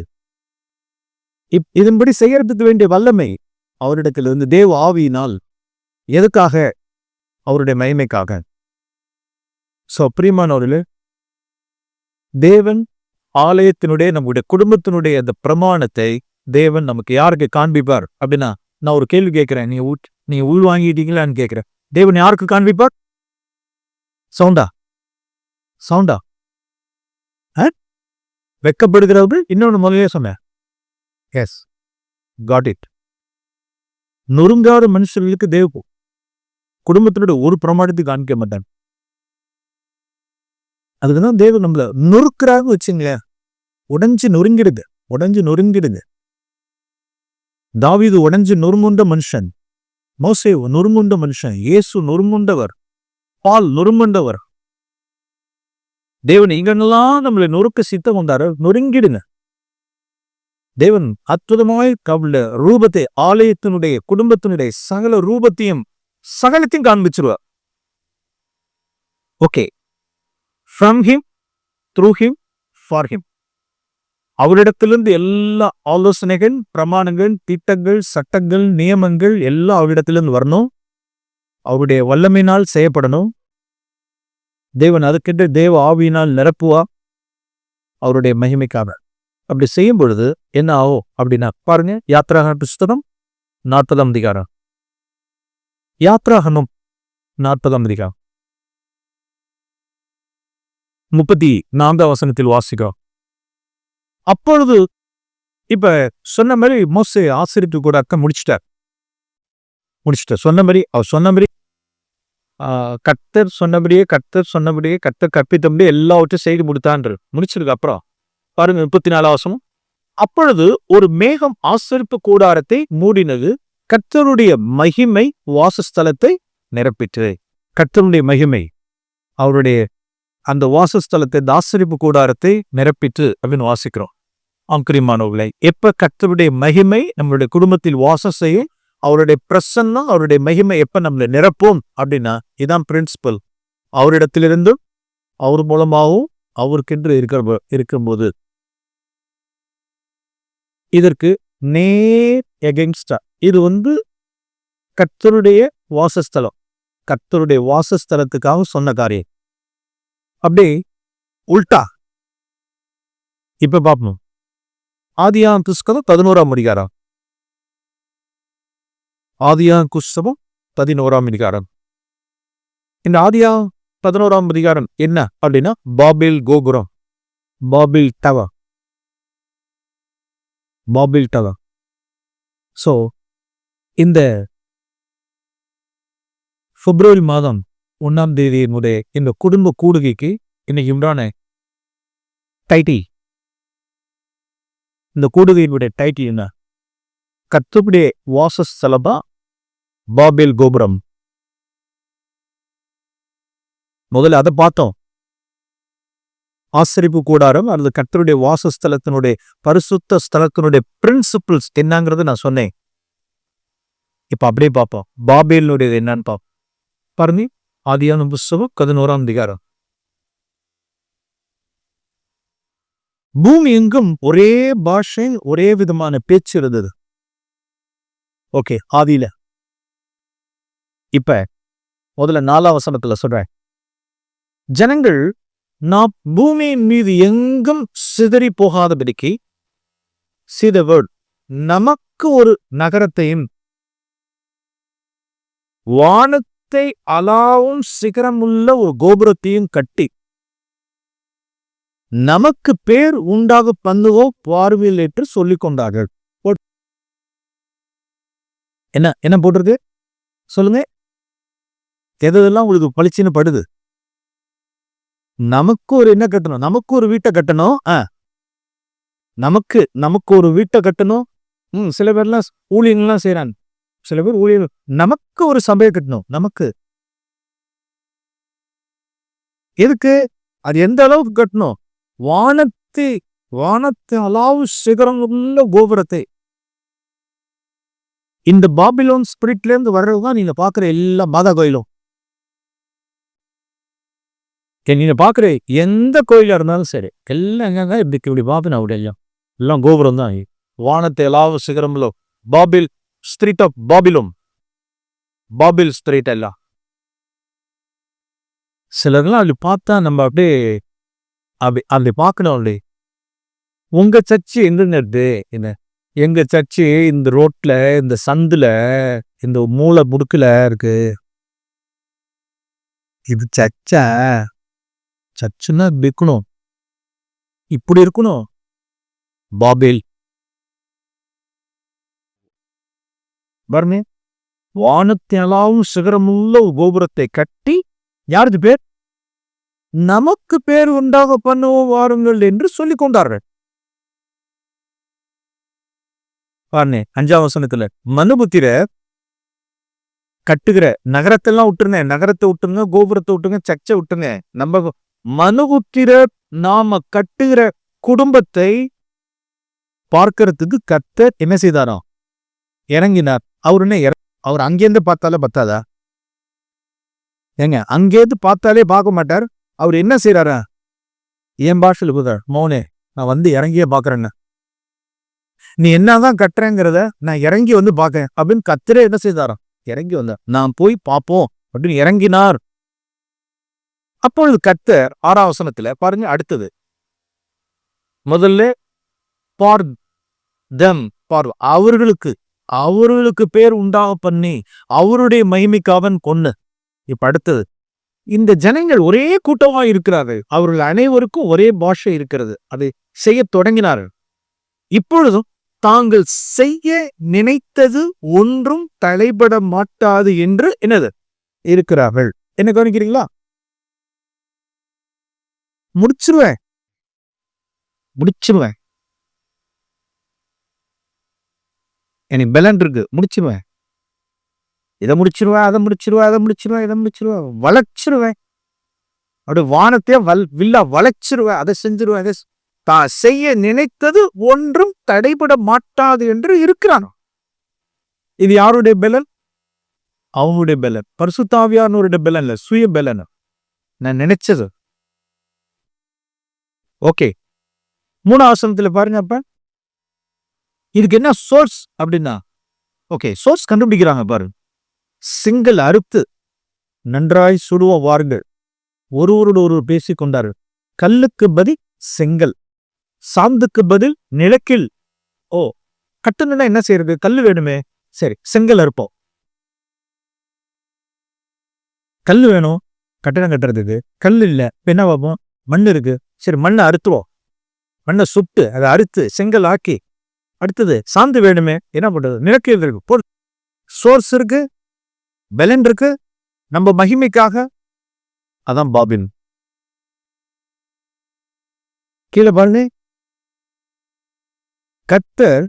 இதன்படி செய்யறதுக்கு வேண்டிய வல்லமை அவரிடத்திலிருந்து, தேவ ஆவியினால். எதுக்காக? அவருடைய மகிமைக்காக. சோ பிரியமானவர்களே, தேவன் ஆலயத்தினுடைய நம்முடைய குடும்பத்தினுடைய அந்த பிரமாணத்தை தேவன் நமக்கு யாருக்கு காண்பிப்பார் அப்படின்னா, நான் ஒரு கேள்வி கேட்கிறேன், நீங்க உள் வாங்கிட்டீங்களான்னு கேட்கிறேன். தேவன் யாருக்கு காண்பிப்பார்? சவுண்டா வெக்கப்படுகிறவர்கள். இன்னொன்னு முதலே சொன்னேன், எஸ் காட் இட். நொறுங்காத மனுஷர்களுக்கு தேவ குடும்பத்தினுடைய ஒரு பிரமாணத்தை காண்பிக்க மாட்டான். அதுக்குதான் தேவன் நம்மள நொறுக்கிறாங்க வச்சுங்களேன், உடைஞ்சு நொறுங்கிடுது. தாவீது உடைஞ்சு நொறுங்குண்ட மனுஷன், மோசே நொறுங்குண்ட மனுஷன், இயேசு நொறுங்குண்டவர், பால் நொறுங்குண்டவர். தேவன் இங்கெல்லாம் நம்மளை நொறுக்க சித்தம் கொண்டாரு, நொறுங்கிடுங்க. தேவன் அற்புதமாய் கவல ரூபத்தை, ஆலயத்தினுடைய குடும்பத்தினுடைய சகல ரூபத்தையும் சகலத்தையும் காண்பிச்சிருவார். Okay, from him, through him, for him. அவரிடத்திலிருந்து எல்லா ஆலோசனைகள், பிரமாணங்கள், திட்டங்கள், சட்டங்கள், நியமங்கள் எல்லாம் அவரிடத்திலிருந்து வரணும். அவருடைய வல்லமையினால் செய்யப்படணும். தேவன் அதுக்கிட்ட தேவ ஆவியினால் நிரப்புவா, அவருடைய மகிமைக்காக. அப்படி செய்யும் பொழுது என்ன ஆகும் அப்படின்னா, பாருங்க, யாத்ராகம புஸ்தகம் 40ஆம் அதிகாரம், யாத்ராகமம் 40ஆம் அதிகாரம் 34ஆம் வசனத்தில் வாசிக்கிறோம். அப்பொழுது இப்ப சொன்ன மாதிரி மோசே ஆசரிப்பு கூட முடிச்சிட்டார். முடிச்சுட்டு சொன்னபடி அவர் சொன்னபடி கர்த்தர் சொன்னபடியே கர்த்தர் கற்பித்தபடி எல்லாவற்றையும் செய்து முடிச்சதுக்கு அப்புறம் பாருங்க 34 வசனம். அப்பொழுது ஒரு மேகம் ஆசரிப்பு கூடாரத்தை மூடினது, கர்த்தருடைய மகிமை வாசஸ்தலத்தை நிரப்பிற்று. கர்த்தருடைய மகிமை அவருடைய அந்த வாசஸ்தலத்தை, ஆசரிப்பு கூடாரத்தை நிரப்பிற்று அப்படின்னு வாசிக்கிறோம். ஆங்கிரிமானவர்களை, எப்ப கர்த்தருடைய மகிமை நம்மளுடைய குடும்பத்தில் வாசம் செய்யும், அவருடைய பிரசன்னம், அவருடைய மகிமை எப்ப நம்மளை நிரப்பும் அப்படின்னா, இதான் பிரின்சிபல். அவரிடத்திலிருந்தும் அவர் மூலமாகவும் அவருக்கென்று இருக்கும்போது இதற்கு நேர் எகென்ஸ்டா. இது கர்த்தருடைய வாசஸ்தலம், கர்த்தருடைய வாசஸ்தலத்துக்காக சொன்ன காரியம். அப்படியே உல்டா இப்ப பார்ப்போம். ஆதியாகமம் புஸ்தகம் 11ஆம் அதிகாரம். ஆதியாகமம் புஸ்தகம் 11ஆம் அதிகாரம். இந்த ஆதியாகமம் 11ஆம் அதிகாரம் என்ன அப்படின்னா, பாபில் கோபுரம், பாபில் டவர், பாபில் டவர். ஸோ இந்த பிப்ரவரி மாதம் 1ஆம் தேதியினுடைய இந்த குடும்ப கூடுகைக்கு இன்னைக்கு உண்டான டைட்டில், இந்த கூடுகையினுடைய டைட்டில் என்ன? கர்த்தருடைய வாசஸ்தலமா பாபில் கோபுரம். முதல்ல அதை பார்த்தோம். ஆசரிப்பு கூடாரம் அல்லது கர்த்தருடைய வாசஸ்தலத்தினுடைய பரிசுத்த ஸ்தலத்தினுடைய பிரின்சிபிள்ஸ் என்னங்கிறது நான் சொன்னேன். இப்ப அப்படியே பார்ப்போம் பாபேலினுடைய என்னன்னு பார்ப்போம். பாருங்க, ஆதியாகமம் புஸ்தகம் 11ஆம் அதிகாரம். பூமி எங்கும் ஒரே பாஷை, ஒரே விதமான பேச்சு இருந்தது. ஓகே, ஆதியில. இப்ப முதல்ல 4ஆம் வசனத்துல சொல்றேன், ஜனங்கள் நாம் பூமியின் மீது எங்கும் சிதறி போகாதபடிக்கு see the word, நமக்கு ஒரு நகரத்தையும் வானத்தை அலாவும் சிகரமுள்ள ஒரு கோபுரத்தையும் கட்டி நமக்கு பேர் உண்டாக பண்ணுவோம் பார்வையில் என்று சொல்லிக் கொண்டார்கள். என்ன என்ன போடுறது சொல்லுங்க, எதெல்லாம் உங்களுக்கு பளிச்சுன்னு படுது? நமக்கு ஒரு என்ன கட்டணும்? நமக்கு ஒரு வீட்டை கட்டணும். நமக்கு ஒரு வீட்டை கட்டணும். சில பேர்லாம் ஊழியங்கள்லாம் செய்யறாங்க. சில பேர் ஊழியர்கள், நமக்கு ஒரு சபையை கட்டணும். நமக்கு எதுக்கு? அது எந்த அளவுக்கு கட்டணும்? வானத்தை அலாவு சிகரம் உள்ள கோபுரத்தை. இந்த பாபிலோன் ஸ்பிரிட்ல இருந்து வர்றதுதான் நீங்க பாக்குற எல்லா மாதா கோயிலும். நீங்க பாக்குற எந்த கோயிலா இருந்தாலும் சரி, எல்லாம் எங்க இப்படி பாபினா எல்லாம் கோபுரம் தான். வானத்தை அலாவு சிகரம்ல பாபில் ஸ்ட்ரீட் ஆஃப் பாபிலோன், பாபில் ஸ்ட்ரீட் எல்லாம். சிலர்லாம் அப்படி பார்த்தா நம்ம அப்படியே அப்படி பார்க்கணும். அப்படி உங்க சர்ச்சு எங்க என்ன? எங்க சர்ச்சு இந்த ரோட்ல, இந்த சந்துல, இந்த மூளை முடுக்குல இருக்கு. இது சர்ச்சா? சர்ச்சுன்னா இப்படி இருக்கணும், இப்படி இருக்கணும். பாபேல் பாருங்க, வானத்தினாலும் சிகரமுள்ள கோபுரத்தை கட்டி யாருக்கு பேர்? நமக்கு பேர் உண்டாக பண்ணுவோம் வாருங்கள் என்று சொல்லிக் கொண்டார்கள். பாருங்க 5ஆம் வசனத்துல, மனுபுத்திர கட்டுகிற நகரத்தெல்லாம் விட்டுருங்க, நகரத்தை விட்டுருங்க, கோபுரத்தை விட்டுருங்க, சர்ச்சை விட்டுருங்க. நம்ம மனுபுத்திர நாம கட்டுகிற குடும்பத்தை பார்க்கறதுக்கு கர்த்தர் என்ன செய்தாராம்? இறங்கினார். அவர் அங்கேருந்து பார்த்தாலே பத்தாதா? ஏங்க, அங்கேருந்து பார்த்தாலே பார்க்க மாட்டார். அவர் என்ன செய்யறாரா? என் பாஷையில் புதார், மோனே நான் இறங்கியே பாக்குறேன்னு, நீ என்னதான் கட்டுறேங்கிறத நான் இறங்கி பாக்கேன் அப்படின்னு கர்த்தரே என்ன செய்தாராம்? இறங்கி வந்தார். நான் போய் பார்ப்போம் அப்படின்னு இறங்கினார். அப்பொழுது கர்த்தர் 6ஆம் வசனத்துல பாருங்க, அடுத்தது முதல்ல அவர்களுக்கு பேர் உண்டாக பண்ணி அவருடைய மகிமைக்கு அவன் கொன்னு. இப்ப அடுத்தது, இந்த ஜனங்கள் ஒரே கூட்டமா இருக்கிறார்கள், அவர்கள் அனைவருக்கும் ஒரே பாஷை இருக்கிறது, அதை செய்ய தொடங்கினார்கள். இப்பொழுதும் தாங்கள் செய்ய நினைத்தது ஒன்றும் தடைபட மாட்டாது என்று என்னது இருக்கிறார்கள். என்ன கவனிக்கிறீங்களா? முடிச்சிருவேன் எனக்கு பலன் இருக்கு, முடிச்சிருவேன். இதை முடிச்சிருவேன், அதை முடிச்சிருவேன், வளைச்சிருவேன். அப்படி வானத்தையே வில்லா வளைச்சிருவேன், அதை செஞ்சிருவேன். தான் செய்ய நினைத்தது ஒன்றும் தடைபட மாட்டாது என்று இருக்கிறான். இது யாருடைய பலன்? அவனுடைய பலன். பரிசுத்த ஆவியானவருடைய பலன் இல்ல, சுய பலன். நான் நினைச்சது. ஓகே, 3ஆம் வசனத்துல பாருங்க. அப்ப இதுக்கு என்ன சோர்ஸ் அப்படின்னா, ஓகே, சோர்ஸ் கண்டுபிடிக்கிறாங்க பாருங்க. செங்கல் அறுத்து நன்றாய் சுடுவோம் வாருங்கள், ஒருவரோடு ஒருவர் பேசிக் கொண்டார்கள். கல்லுக்கு பதில் செங்கல், சாந்துக்கு பதில் நிலக்கில். ஓ, கட்டணும்னா என்ன செய்யறது? கல்லு வேணுமே, சரி செங்கல் அறுப்போம். கல்லு வேணும் கட்டணம் கட்டுறதுக்கு, கல் இல்ல, என்ன பார்ப்போம்? மண் இருக்கு, சரி மண்ணை அறுத்துவோம். மண்ணை சுட்டு அதை அறுத்து செங்கல் ஆக்கி, அடுத்தது சாந்து வேணுமே, என்ன பண்றது? நிலக்கீல் இருக்கு, சோர்ஸ் இருக்கு, பலன் இருக்கு, நம்ம மகிமைக்காக. அதான் பாபில். கீழே பாருங்க, கர்த்தர்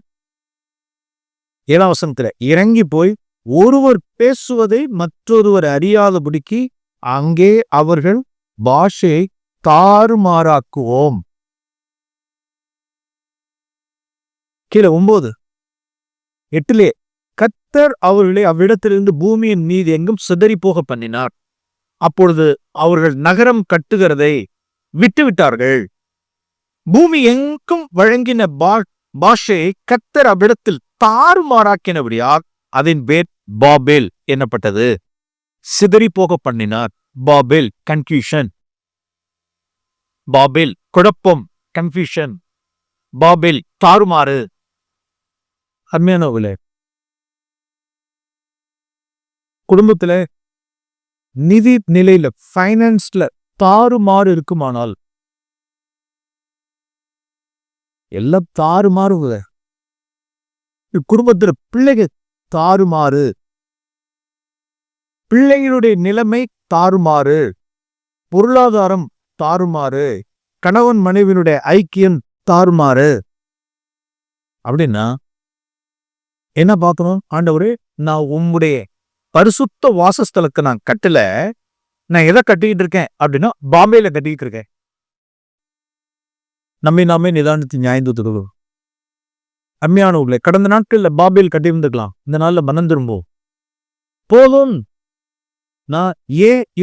7ஆம் வசனத்துல இறங்கி போய் ஒருவர் பேசுவதை மற்றொருவர் அறியாதபடிக்கு அங்கே அவர்கள் பாஷையை தாறுமாறாக்குவோம். கீழே 9, 8 கர்த்தர் அவர்களை அவ்விடத்திலிருந்து பூமியின் மீது எங்கும் சிதறி போக பண்ணினார். அப்பொழுது அவர்கள் நகரம் கட்டுகிறதை விட்டுவிட்டார்கள். பூமி எங்கும் வழங்கின பாஷையை கர்த்தர் அவ்விடத்தில் தாறுமாறாக்கினபடியால் அதன் பேர் பாபேல் என்னப்பட்டது. சிதறி போக பண்ணினார். பாபேல் கன்ஃபியூஷன், பாபேல் குழப்பம், கன்ஃபியூஷன், பாபேல் தாறுமாறு. அருமையானவர்களே, குடும்பத்துல நிதி நிலையில ஃபைனான்ஸ்ல தாறுமாறு இருக்குமானால் எல்லாம் தாறுமாறு. குடும்பத்துல பிள்ளைகள் தாறுமாறு, பிள்ளைகளுடைய நிலைமை தாறுமாறு, பொருளாதாரம் தாறுமாறு, கணவன் மனைவியினுடைய ஐக்கியம் தாறுமாறு அப்படின்னா என்ன பார்க்கணும்? ஆண்டவரே, நான் உம்முடைய பரிசுத்த வாசஸ்தலத்தை நான் கட்டல, நான் எதை கட்டிக்கிட்டு இருக்கேன் அப்படின்னா பாம்பேல கட்டிக்கிட்டு இருக்கேன். நம்மை நாமே நிதானத்தை நியாயந்துக்கிறோம். அம்மையானவர்களே, கடந்த நாட்கள்ல பாபேல் கட்டி இருந்துக்கலாம், இந்த நாள்ல மனம் திரும்பும் போதும். நான்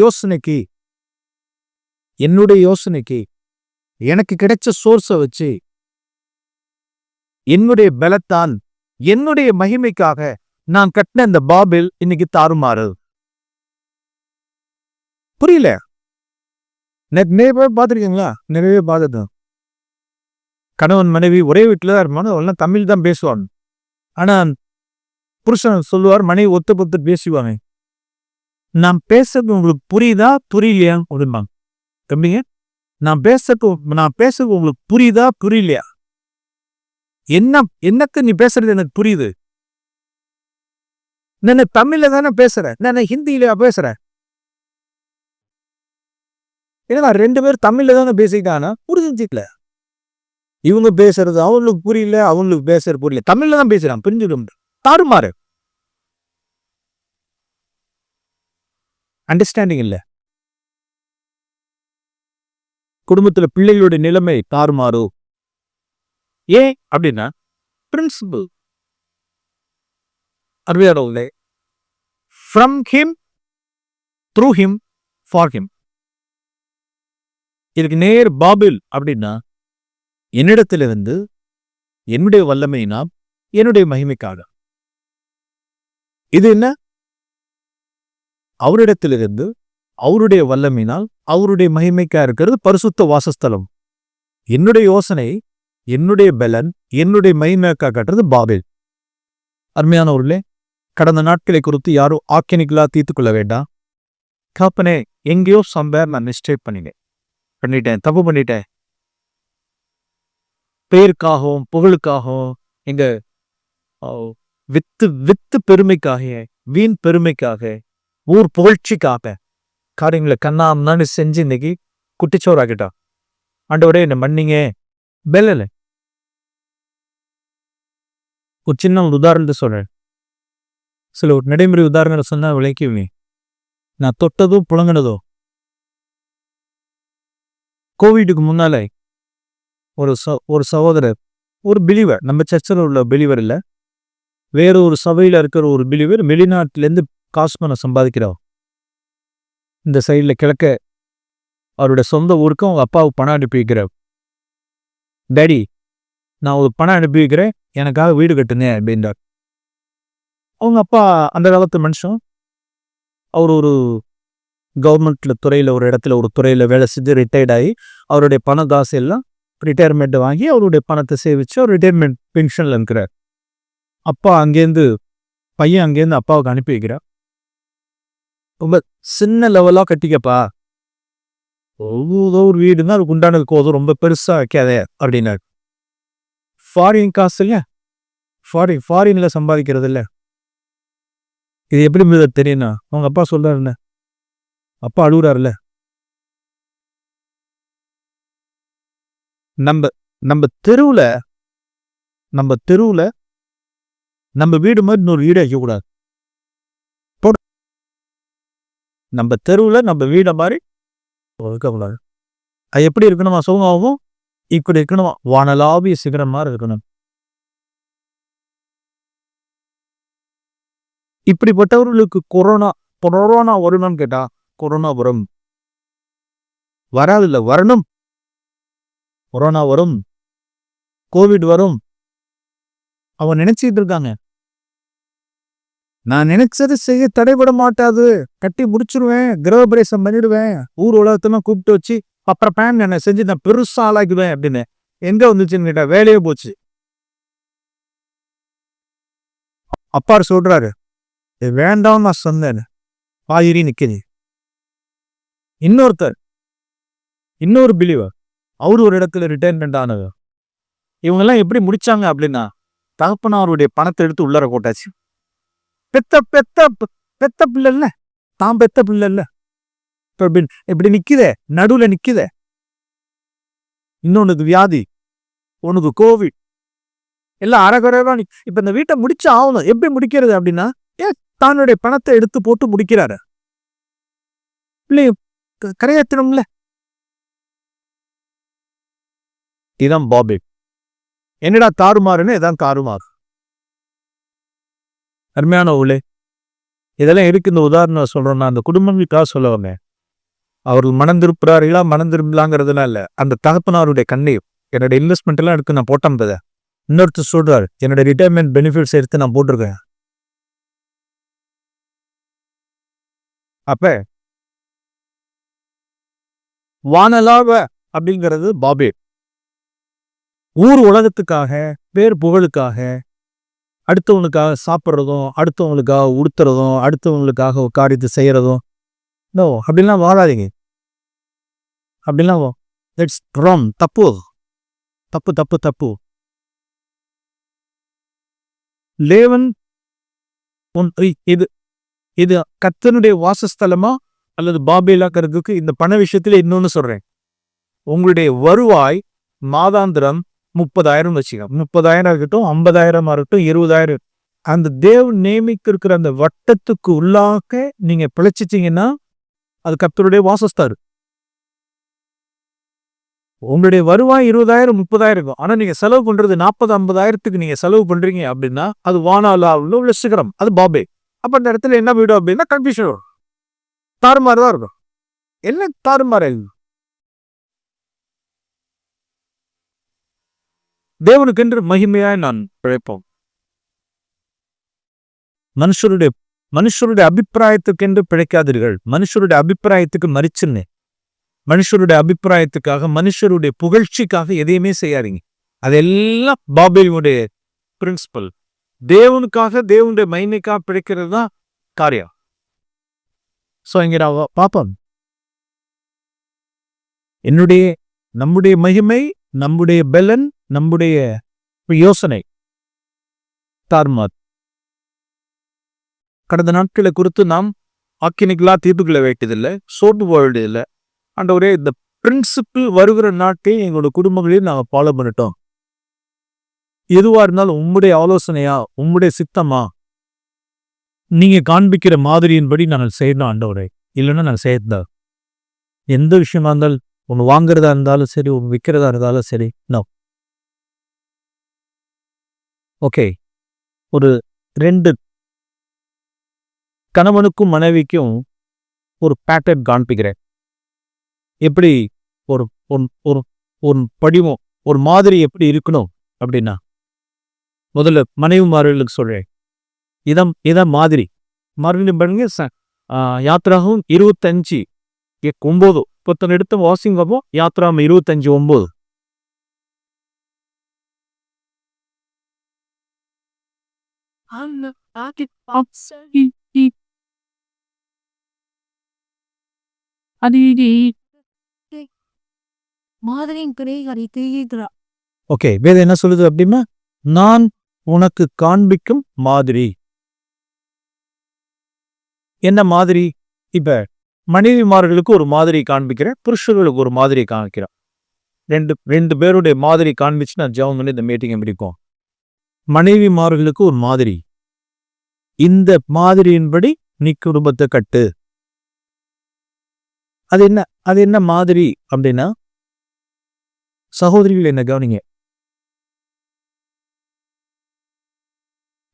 யோசனைக்கு, என்னுடைய யோசனைக்கு, எனக்கு கிடைச்ச சோர்ஸை வச்சு, என்னுடைய பலத்தான், என்னுடைய மகிமைக்காக நான் கட்டின இந்த பாபேல் இன்னைக்கு தாறுமாறு. புரியல? நிறைய பேர் பார்த்துருக்கீங்களா? நிறைய பார்த்துட்டோம். கணவன் மனைவி ஒரே வீட்டில் தான் இருப்பாங்க, அவெல்லாம் தமிழ் தான் பேசுவாங்க. ஆனா புருஷன் சொல்லுவார், மனைவி ஒத்து பேசுவாங்க. நான் பேசுறது உங்களுக்கு புரியுதா புரியலையா அப்படிம்பாங்க. தம்பிங்க, நான் பேசுறது உங்களுக்கு புரியுதா புரியலையா? என்னக்கு நீ பேசுறது எனக்கு புரியுது. நான் தமிழ்ல தானே பேசுறேன், நான் ஹிந்தியில பேசுறேன். ஏன்னா 2 பேரும் தமிழ்ல தானே பேசிக்கிட்டானா புரிஞ்சுக்கல. இவங்க பேசுறது அவங்களுக்கு புரியல, அவங்களுக்கு பேசுறது புரியல, தமிழ்ல தான் பேசுறான், புரிஞ்சுக்க தாறுமாறு. அண்டர்ஸ்டாண்டிங் இல்ல. குடும்பத்துல பிள்ளைகளுடைய நிலைமை தாறுமாறு. ஏன் அப்படின்னா பிரின்சிபல். அருமையானவர்களே, from him, through him, for him. இதுக்கு நேர் பாபில் அப்படின்னா என்னிடத்திலிருந்து, என்னுடைய வல்லமையினால், என்னுடைய மகிமைக்காக. இது என்ன? அவரிடத்திலிருந்து, அவருடைய வல்லமையினால், அவருடைய மகிமைக்கா இருக்கிறது பரிசுத்த வாசஸ்தலம். என்னுடைய யோசனை, என்னுடைய பலன், என்னுடைய மகிமைக்கா கட்டுறது பாபேல். அருமையானவர்களே, கடந்த நாட்களை குறித்து யாரும் ஆக்கினிகளா தீர்த்து கொள்ள வேண்டாம். காப்பனே, எங்கேயோ சம்பேர் நான் மிஸ்டேக் பண்ணிட்டேன், தப்பு பண்ணிட்டேன். பேருக்காகவும் புகழுக்காகவும் எங்க வித்து வித்து பெருமைக்காக, வீண் பெருமைக்காக, ஊர் புகழ்ச்சிக்காக காரியங்களை கண்ணாமன்னு செஞ்சு இன்னைக்கு குட்டிச்சோறாக்கிட்டா. ஆண்டவரே என்ன மன்னிங்க. பெல்லல ஒரு சின்ன ஒரு உதாரணத்தை சொல்றேன். சில ஒரு நடைமுறை உதாரணங்களை சொன்னா விளக்கிவிங்க. நான் தொட்டதும் புழங்கினதோ கோவிடுக்கு முன்னால ஒரு சகோதரர், ஒரு பிலிவர், நம்ம சர்ச்சில் உள்ள பிலிவர் இல்லை, வேற ஒரு சபையில இருக்கிற ஒரு பிலிவர் வெளிநாட்டிலேருந்து காசு பணம் சம்பாதிக்கிறார். இந்த சைடில் கிழக்க அவருடைய சொந்த ஊருக்கு அவங்க அப்பாவுக்கு பணம் அனுப்பி வைக்கிறார். டேடி, நான் ஒரு பணம் அனுப்பி வைக்கிறேன், எனக்காக வீடு கட்டுங்க அப்படின்றார். அவங்க அப்பா அந்த காலத்து மனுஷன், அவர் ஒரு கவர்மெண்ட்ல துறையில் ஒரு இடத்துல ஒரு துறையில் வேலை செஞ்சு ரிட்டையர்ட் ஆகி அவருடைய பண காசு எல்லாம் ரிட்டையர்மெண்ட் வாங்கி அவருடைய பணத்தை சேவிச்சு அவர் ரிட்டையர்மெண்ட் பென்ஷன்ல இருக்கிறார். அப்பா அங்கேருந்து பையன் அங்கேருந்து அப்பாவுக்கு அனுப்பி வைக்கிறார். ரொம்ப சின்ன லெவலாக கட்டிக்கப்பா, ஒரு வீடுன்னா அதுக்கு உண்டானது போதும், ரொம்ப பெருசா வைக்காத அப்படின்னாரு. ஃபாரின் காசு இல்ல, ஃபாரின்ல சம்பாதிக்கிறது இல்ல. இது எப்படி தெரியும்னா அவங்க அப்பா சொல்றாருல்ல, அப்பா அழுகுறாருல்ல, நம்ம தெருவுல நம்ம வீடு மாதிரி இன்னொரு வீடு வைக்கக்கூடாது. நம்ம தெருவுல நம்ம வீடை மாதிரி இருக்கக்கூடாது. அது எப்படி இருக்கணுமா? சுகமாகவும் இப்படி இருக்கணுமா? வானலாவிய சிகரம் மாதிரி இருக்கணும். இப்படிப்பட்டவர்களுக்கு கொரோனா வருமானு கேட்டா கொரோனா வரும், வராது இல்ல, வரணும். கொரோனா வரும், கோவிட் வரும். அவன் நினைச்சிட்டு இருக்காங்க, நான் நினைச்சது செய்ய தடைபட மாட்டாது, கட்டி முடிச்சிருவேன், கிரகபிரேசம் பண்ணிடுவேன், ஊர் உலகத்தெல்லாம் கூப்பிட்டு வச்சு அப்புறம் என்ன செஞ்சு நான் பெருசா ஆளாக்குவேன் அப்படின்னு. எங்க வந்துச்சுன்னு கேட்டா வேலையே போச்சு. அப்பாரு சொல்றாரு, வேண்டாம் நான் சொன்னேன், பாயிரி நிக்குது. இன்னொரு பிலீவர், அவரு ஒரு இடத்துல ரிட்டையர்மெண்ட் ஆனது. இவங்கெல்லாம் எப்படி முடிச்சாங்க அப்படின்னா, தகப்பனாருடைய பணத்தை எடுத்து உள்ளார போட்டாச்சு. பெத்த பிள்ளை இல்ல, தான் பெத்த பிள்ளை இல்ல, இப்படி நிக்குதே, நடுவுல நிக்குதே. இன்னொன்னுக்கு வியாதி, ஒண்ணுக்கு கோவிட், எல்லாம் அறகுறைவா. இப்ப இந்த வீட்டை முடிச்சு ஆகணும். எப்படி முடிக்கிறது அப்படின்னா, தன்னுடைய பணத்தை எடுத்து போட்டு முடிக்கிறாரு. பிள்ளை கரையாத்தணும்ல. இதான் பாபி. என்னடா தாறுமாறுன்னு இதான் தாறுமாறு. அருமையான ஊழே, இதெல்லாம் இருக்கு. இந்த உதாரணம் சொல்றோம்னா அந்த குடும்பங்களுக்காக சொல்லுவாங்க. அவர்கள் மனம் திருப்புறார்களா மனம் திரும்பலாங்கிறதுலாம் இல்ல, அந்த தகப்பனாருடைய கண்ணீர். என்னோட இன்வெஸ்ட்மெண்ட் எல்லாம் எடுத்து நான் போட்டேன். இன்னொருத்தர் சொல்றாரு, என்னோட ரிட்டையர்மெண்ட் பெனிஃபிட்ஸ் எடுத்து நான் போட்டிருக்கேன். அப்ப வானலாவ அப்படிங்கிறது பாபே. ஊர் உலகத்துக்காக, பேர் புகழுக்காக, அடுத்தவங்களுக்காக சாப்பிட்றதும், அடுத்தவங்களுக்காக உடுத்துறதும், அடுத்தவங்களுக்காக ஒரு காரியத்தை செய்யறதும், நோ, அப்படிலாம் வாழாதீங்க. அப்படிலாம் தட்ஸ் ராங். தப்பு தப்பு தப்பு தப்பு. லேவன் இது கர்த்தனுடைய வாசஸ்தலமா அல்லது பாபேலாக்கிறதுக்கு இந்த பண விஷயத்துல இன்னொன்னு சொல்றேன். உங்களுடைய வருவாய் மாதாந்திரம் 30,000 வச்சுக்க. 30,000 இருக்கட்டும், 50,000 இருக்கட்டும், 20,000, அந்த தேவன் நியமிக்க இருக்கிற அந்த வட்டத்துக்கு உள்ளாக்க நீங்க பிழைச்சிட்டீங்கன்னா அது கர்த்தருடைய வாசஸ்தாரு. உங்களுடைய வருவாய் 20,000 30,000 இருக்கும். ஆனா நீங்க செலவு பண்றது 40,000-50,000 நீங்க செலவு பண்றீங்க அப்படின்னா அது வானாலாவில் உள்ள சிகரம், அது பாபே. அப்ப அந்த இடத்துல என்ன போயிடும் அப்படின்னா கன்ஃபியூஷன் வரும், தாறுமாறுதான் இருக்கும். என்ன தாறுமாறு? தேவனுக்கென்று மகிமையாய் நான் பிழைப்போம். மனுஷருடைய அபிப்பிராயத்துக்கென்று பிழைக்காதீர்கள். மனுஷருடைய அபிப்பிராயத்துக்கு மறிச்சுன்னு, மனுஷருடைய அபிப்பிராயத்துக்காக, மனுஷருடைய புகழ்ச்சிக்காக எதையுமே செய்யாதீங்க. அதெல்லாம் பாபேலுடைய பிரின்சிபல். தேவனுக்காக, தேவனுடைய மகிமைக்காக பிழைக்கிறது தான் காரியம். ஸோ இங்க பாப்போம், நம்முடைய மகிமை, நம்முடைய பலன், நம்முடைய யோசனை தார்மார். கடந்த நாட்களை குறித்து நாம் ஆக்கினிகளா தீர்ப்புகளை வைட்டதில்லை, சோர்ந்து போவதில்லை. ஆண்டவரே, இந்த பிரின்சிபிள் வருகிற நாட்கை எங்களோட குடும்பங்களையும் நாங்கள் ஃபாலோ பண்ணிட்டோம். எதுவா இருந்தாலும் உம்முடைய ஆலோசனையா, உம்முடைய சித்தமா, நீங்க காண்பிக்கிற மாதிரியின்படி நாங்கள் செய்யணும் ஆண்டவரே. இல்லைன்னா நாங்கள் செய்யறதா எந்த விஷயமா இருந்தாலும், ஒன்று வாங்குறதா இருந்தாலும் சரி, ஒன்று விற்கிறதா இருந்தாலும் சரி, நோ. ஓகே, ஒரு 2 கணவனுக்கும் மனைவிக்கும் ஒரு பேட்டர்ன் காண்பிக்கிறேன். எப்படி ஒரு ஒரு ஒரு படிவம், ஒரு மாதிரி எப்படி இருக்கணும் அப்படின்னா, முதல்ல மனைவிமார்களுக்கு சொல்றேன். இதான் மாதிரி பாருங்க. யாத்ராகம் 25:9 இப்பத்தனை எடுத்து வாசிங்கப்போ. யாத்ராகம் 25:9. ஓகே, வேதம் என்ன சொல்லுது அப்படின்னா, நான் உனக்கு காண்பிக்கும் மாதிரி. என்ன மாதிரி? இப்ப மனைவிமார்களுக்கு ஒரு மாதிரி காண்பிக்கிறேன், புருஷர்களுக்கு ஒரு மாதிரி காண்பிக்கிறேன். ரெண்டு பேருடைய மாதிரி காண்பிச்சு நான் ஜெபம் பண்ணி இந்த மீட்டிங்கை முடிப்போம். மனைவிமார்களுக்கு ஒரு மாதிரி, இந்த மாதிரியின்படி நீ குடும்பத்தை கட்டு. அது என்ன மாதிரி அப்படின்னா, சகோதரிகள் என்ன கவனிங்க,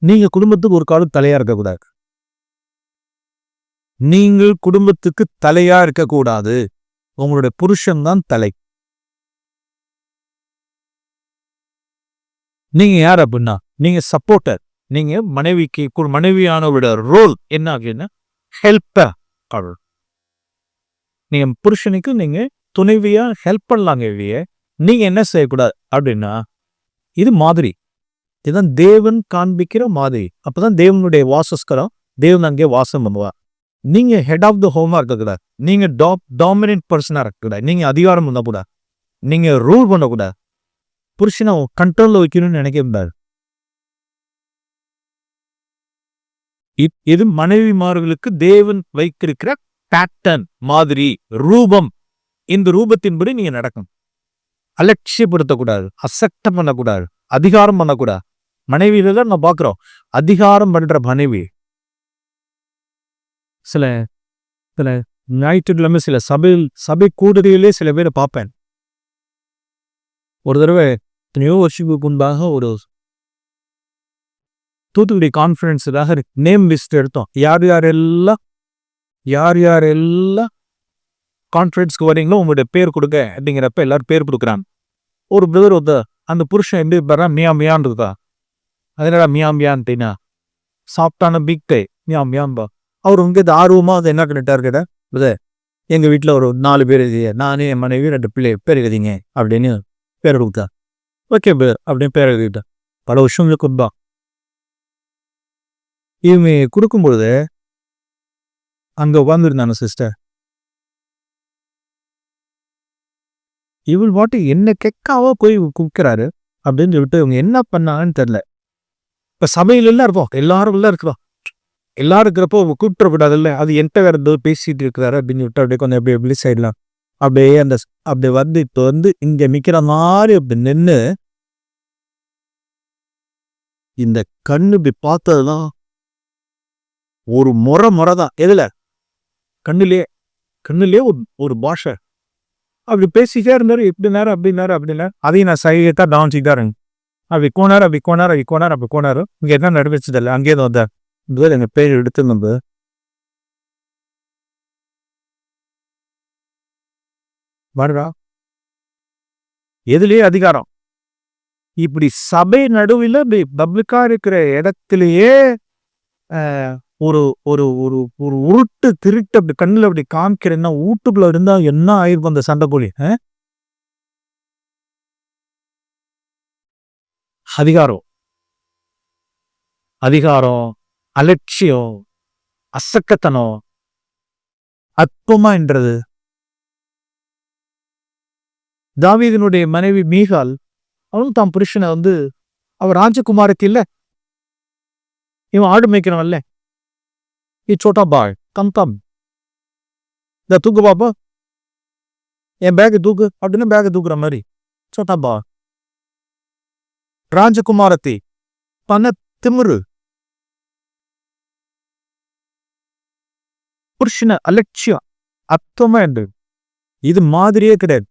நீங்க குடும்பத்துக்கு ஒரு காலம் தலையா இருக்கக்கூடாது. நீங்கள் குடும்பத்துக்கு தலையா இருக்கக்கூடாது. உங்களுடைய புருஷன் தான் தலை. நீங்க யார் அப்படின்னா, நீங்க சப்போர்ட்டர். நீங்க மனைவிக்கு, மனைவியானவரோட ரோல் என்ன அப்படின்னா ஹெல்ப்பர். நீங்க புருஷனுக்கு நீங்க துணைவியா ஹெல்ப் பண்ணலாங்க. நீங்க என்ன செய்யக்கூடாது அப்படின்னா, இது மாதிரி. இதுதான் தேவன் காண்பிக்கிற மாதிரி. அப்பதான் தேவனுடைய வாசஸ்கரம், தேவன் அங்கே வாசம் பண்ணுவா. நீங்க ஹெட் ஆஃப் த ஹோமா இருக்கக்கூடாது. நீங்க டாமினன்ட் பர்சனா இருக்கக்கூடாது. நீங்க அதிகாரம் பண்ணக்கூடாது. நீங்க ரூல் பண்ணக்கூடாது. புருஷனை கண்ட்ரோல்ல வைக்கணும்னு நினைக்க கூடாது. இது மனைவிமார்களுக்கு தேவன் வைத்திருக்கிற பேட்டர்ன், மாதிரி, ரூபம். இந்த ரூபத்தின்படி நீங்க நடக்கணும். அலட்சியப்படுத்தக்கூடாது, அசக்டம் பண்ணக்கூடாது, அதிகாரம் பண்ணக்கூடாது. மனைவியில தான் நான் பாக்குறோம் அதிகாரம் பண்ற மனைவி. சில ஞாயிற்றுக்கிழமை சில சபை கூடுதலிலே சில பேரை பார்ப்பேன். ஒரு தடவை எத்தனையோ வருஷத்துக்கு முன்பாக ஒரு தூத்துக்குடி கான்ஃபரன்ஸுக்காக நேம் லிஸ்ட் எடுத்தோம். யார் யாரெல்லாம் கான்ஃபரன்ஸ்க்கு வரீங்களோ உங்களுடைய பேர் கொடுங்க அப்படிங்கிறப்ப எல்லாரும் பேர் கொடுக்குறாங்க. ஒரு பிரதர் அந்த புருஷன் எப்படி பாரு மியான் இருக்கா. அதனால மியான்ட்டீனா சாப்பிட்டான பிக் கை மியாம்பா. அவர் உங்க ஆர்வமா அதை என்ன பண்ணிட்டாரு கேட்ட, பிரதர் எங்க வீட்டில் ஒரு 4 பேர் இருக்குது, நானே என் மனைவி 2 பிள்ளை பேர் இருக்குதுங்க அப்படின்னு பேர் கொடுத்தா. ஓகே பிரதர் அப்படின்னு பேர் எழுதிக்கிட்டேன். பல வருஷங்களுக்கு கொடுத்தா. இவங்க கொடுக்கும்பொழுது அங்க உட்காந்துருந்தாங்க சிஸ்டர். இவள் வாட்டி என்ன கெக்காவோ போய் குக்கிறாரு அப்படின்னு சொல்லிட்டு இவங்க என்ன பண்ணாங்கன்னு தெரியல. இப்ப சபையில எல்லாம் இருப்போம், எல்லாரும் எல்லாம் இருக்கிறோம். எல்லாரும் இருக்கிறப்போ கூப்பிட்டு விடாதுல்ல, அது என்கிட்ட வேற ஏதோ பேசிட்டு இருக்கிறாரு அப்படின்னு விட்டு அப்படியே கொஞ்சம் எப்படி சைடலாம் அப்படியே அப்படி வந்து இப்போ இங்க நிக்கிற மாதிரி அப்படி நின்று இந்த கண்ணு இப்படி பார்த்ததுதான் ஒரு முறை தான். எதுல? கண்ணுலயே ஒரு பாஷை அப்படி பேசிட்டே இருந்தாரு. இப்படி நேரம் அப்படின்னாரு. அதையும் நான் சைலண்டா கவனிச்சுட்டு தான் அப்படி கோனாரு. இங்க என்ன நடவடிச்சதில்லை. அங்கேயே வந்தார். எங்க பேர் எடுத்து நம்ம வருடா எதுலயே அதிகாரம். இப்படி சபை நடுவில் பப்ளிக்கா இருக்கிற இடத்திலேயே ஒரு ஒரு ஒரு ஒரு உருட்டு திருட்டு அப்படி கண்ணுல அப்படி காமிக்கிறேன்னா வீட்டுக்குள்ள இருந்தா என்ன ஆயிருக்கும் அந்த சண்டை போலி. அதிகாரம், அலட்சியம், அசக்கத்தனம், அற்பமா என்றது. தாவீதினுடைய மனைவி மீகால் அவளும் தான் புருஷனை அவர் ராஜகுமாரத்தி இல்ல, இவன் ஆடு மேய்க்கிறவன்ல, சோட்டா பாய் கம் கம், இந்த தூக்கு பாப்பா, என் பேக்கு தூக்கு அப்படின்னு பேக்கை தூக்குற மாதிரி சோட்டா பாய். ராஜகுமாரத்தி பண திமிரு, புருஷன அலட்சியம், அர்த்தமா என்று. இது மாதிரியே கிடையாது,